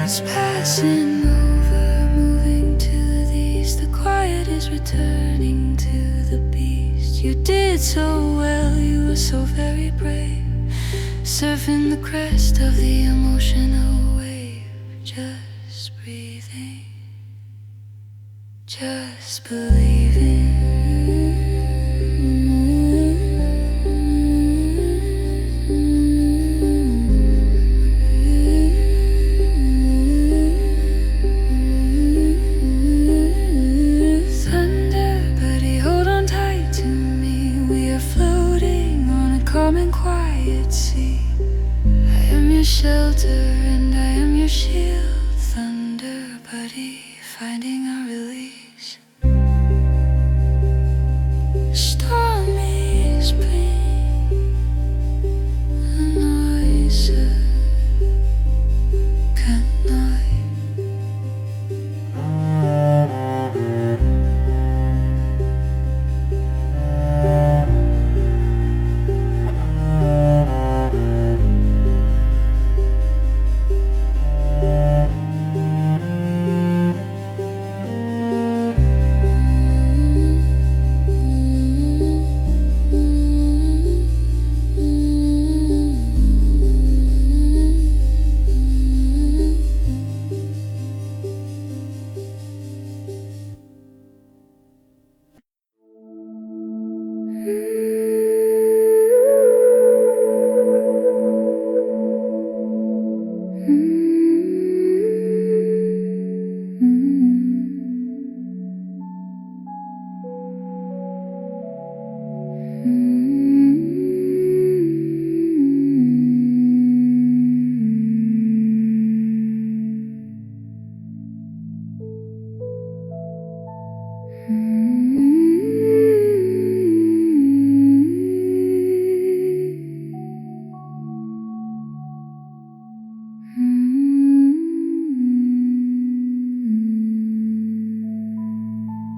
It's passing over, moving to the east. The quiet is returning to the beast. You did so well, you were so very brave, surfing the crest of the emotional wave. Just breathing, just believing. Shelter and I am your shield. Thunder, buddy, finding our release. Stormy spring, and I said goodnight.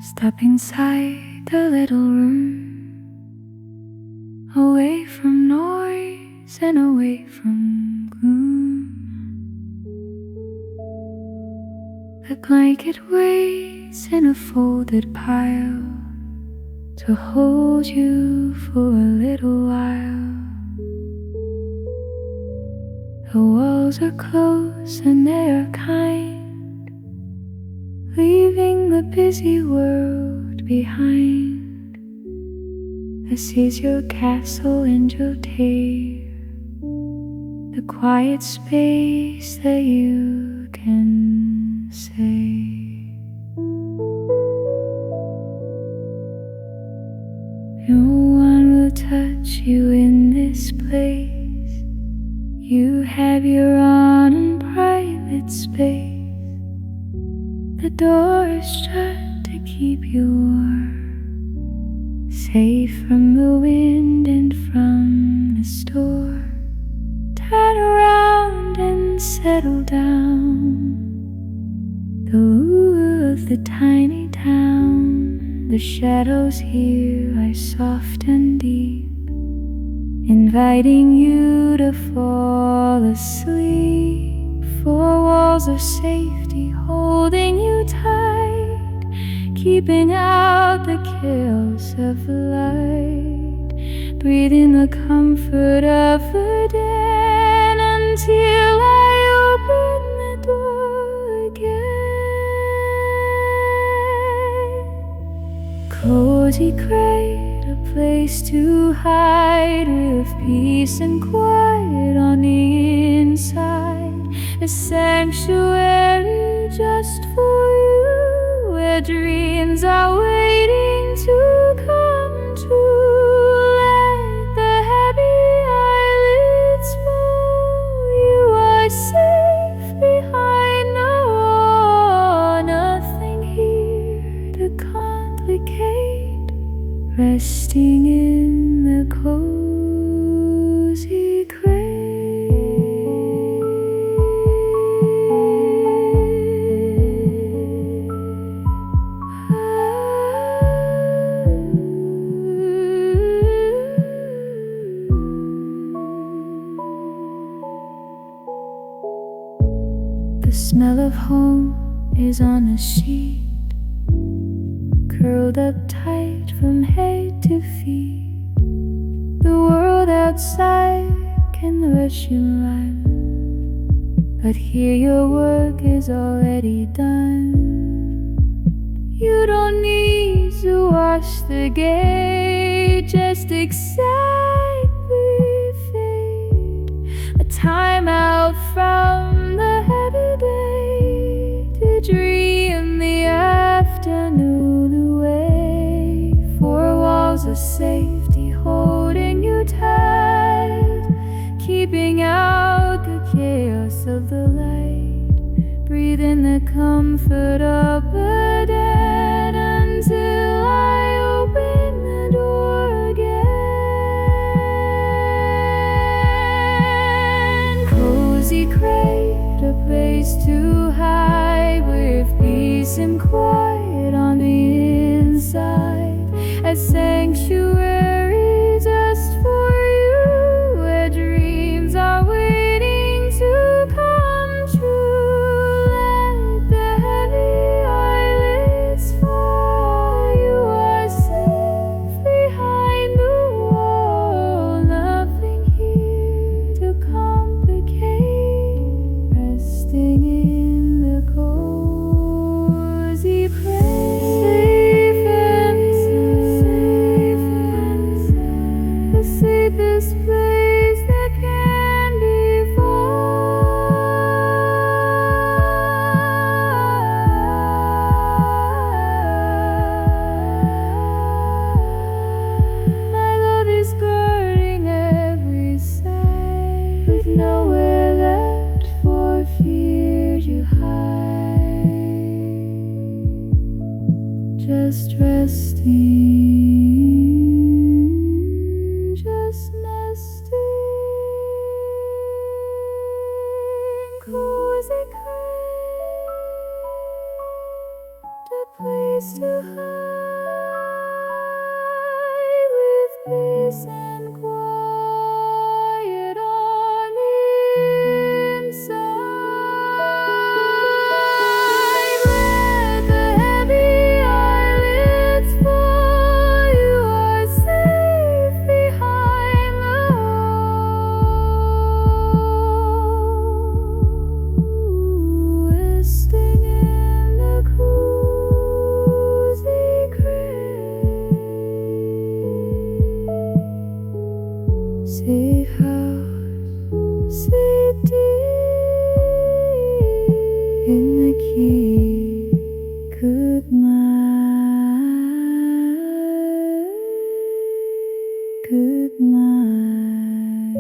Step inside the little room, away from noise and away from gloom. The blanket waits in a folded pile to hold you for a little while. The walls are close and they are kind, leaving the busy world behind. This is your castle and your tale, the quiet space that you can say. No one will touch you in this place. You have your own and private space. The door is shut to keep you warm, safe from the wind and from the storm. Turn around and settle down. The lure of the tiny town, the shadows here lie soft and deep in inviting you to fall asleep. Four walls of safety holding you tight, keeping out the chaos of light. Breathe in the comfort of the dead until I open the door again. Cozy crate, a place to hide with peace and quiet on the inside. A sanctuary just for you, where dreams are waiting to come true. Let the heavy eyelids fall. You are safe behind the wall. Nothing here to complicate. Resting in the cozy crate. The smell of home is on a sheet, curled up tight from head to feet. The world outside can rush you right, but here your work is already done. You don't need to wash the gate, just accept the fate. A time out from the heavy day to dream the afternoon away. Four walls of safety holding you tight, keeping out the chaos of the light. Breathe in the comfort of the dead until I open the door again. Cozy crate, a place to hide with peace and quiet on the inside. A sanctuary just for you, where dreams are waiting to come true. Let the heavy eyelids fall. You are safe behind the wall. Nothing here to complicate. Resting in the cozy place. Safe and sound, the safest place that can be found. My love is guarding every side, with nowhere left for fear to hide. Just resting, just nesting. Cozy crate, a place to hide with peace and quiet on the inside. Let the heavy eyelids fall. You are safe behind the wall. Resting in the cozy crate. Safe house, safety in the key. Good night, good night.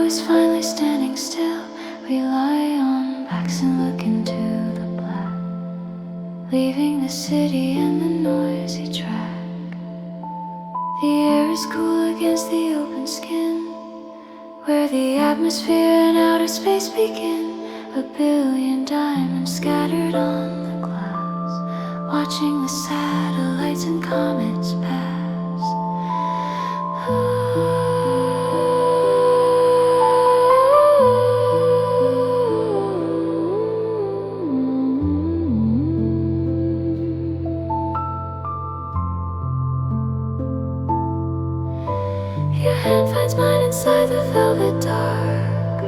is finally standing still. We lie on backs and look into the black, leaving the city and the noisy track. The air is cool against the open skin, where the atmosphere and outer space begin. A billion diamonds scattered on the glass, watching the satellites and comets pass. Your hand finds mine inside the velvet dark.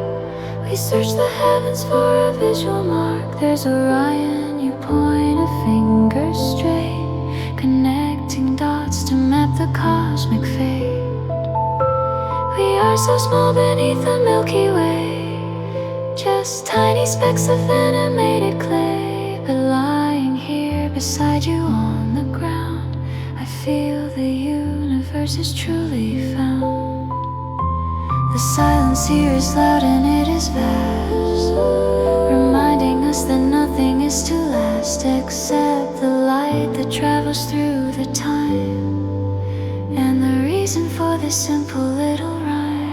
We search the heavens for a visual mark. There's Orion, you point a finger straight, connecting dots to map the cosmic fate. We are so small beneath the Milky Way, just tiny specks of animated clay. But lying here beside you on the ground, I feel the universe is truly found. The silence here is loud and it is vast, reminding us that nothing is to last except the light that travels through the time, and the reason for this simple little rhyme.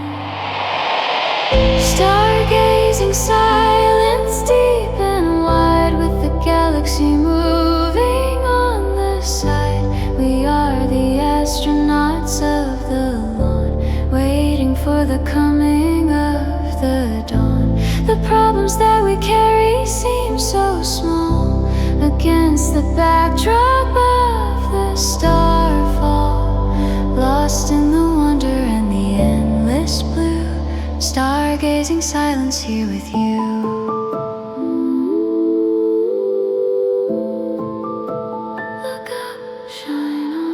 Stargazing silence deep and wide, with the galaxy moving on the side. We are the astronauts of the lawn, waiting for the coming of the dawn. The problems that we carry seem so small against the backdrop of the starfall, lost in the wonder and the endless blue. Stargazing silence here with you. Look up, shine on.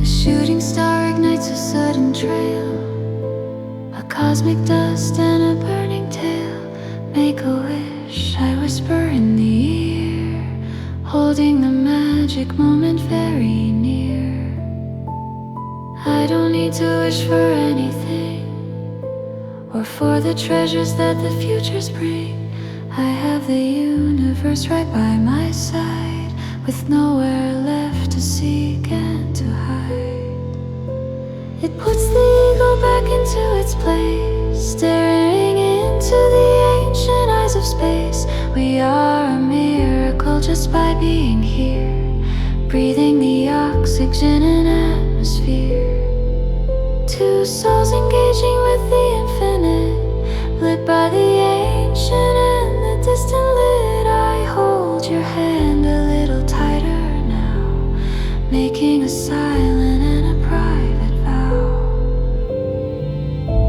Shooting star ignites a sudden trail, a cosmic dust and a burning tail. Make a wish, I whisper in the ear, holding the magic moment very near. I don't need to wish for anything, or for the treasures that the futures bring. I have the universe right by my side, with nowhere left to seek and to hide. It puts the ego back into its place, staring into the ancient eyes of space. We are a miracle just by being here, breathing the oxygen and atmosphere. Two souls engaging with the infinite, lit by the ancient and the distant lit. I hold your hand a little tighter now, making a silent and a private vow.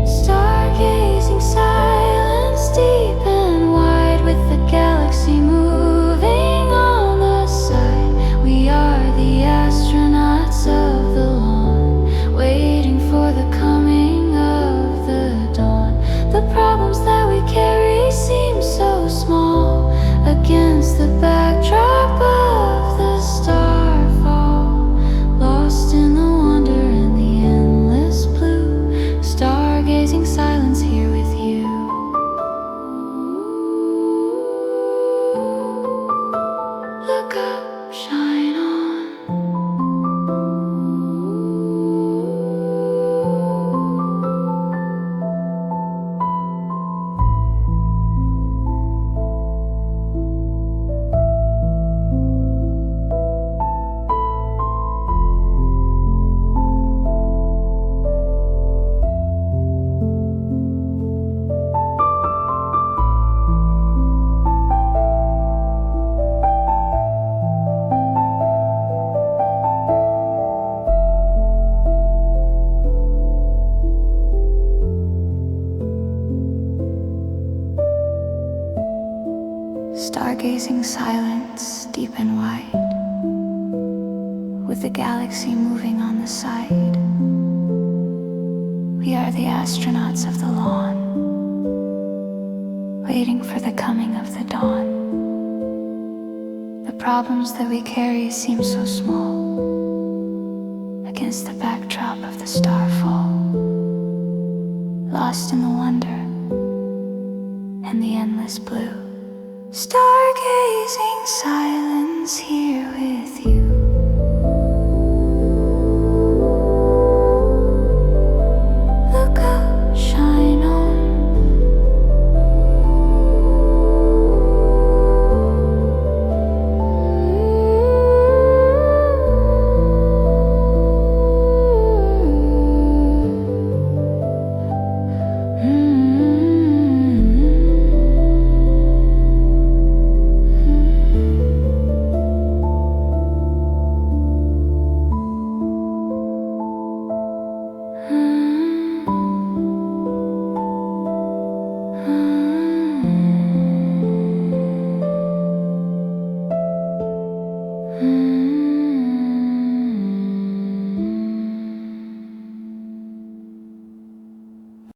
Stargazing silence deep and wide, with the galaxy moving on the side. We are the astronauts of the lawn, waiting for the coming of the dawn. The problems that we carry seem so small Stargazing silence, deep and wide, with the galaxy moving on the side. We are the astronauts of the lawn, waiting for the coming of the dawn. The problems that we carry seem so small against the backdrop of the starfall, lost in the wonder and the endless blue. Stargazing silence here with you.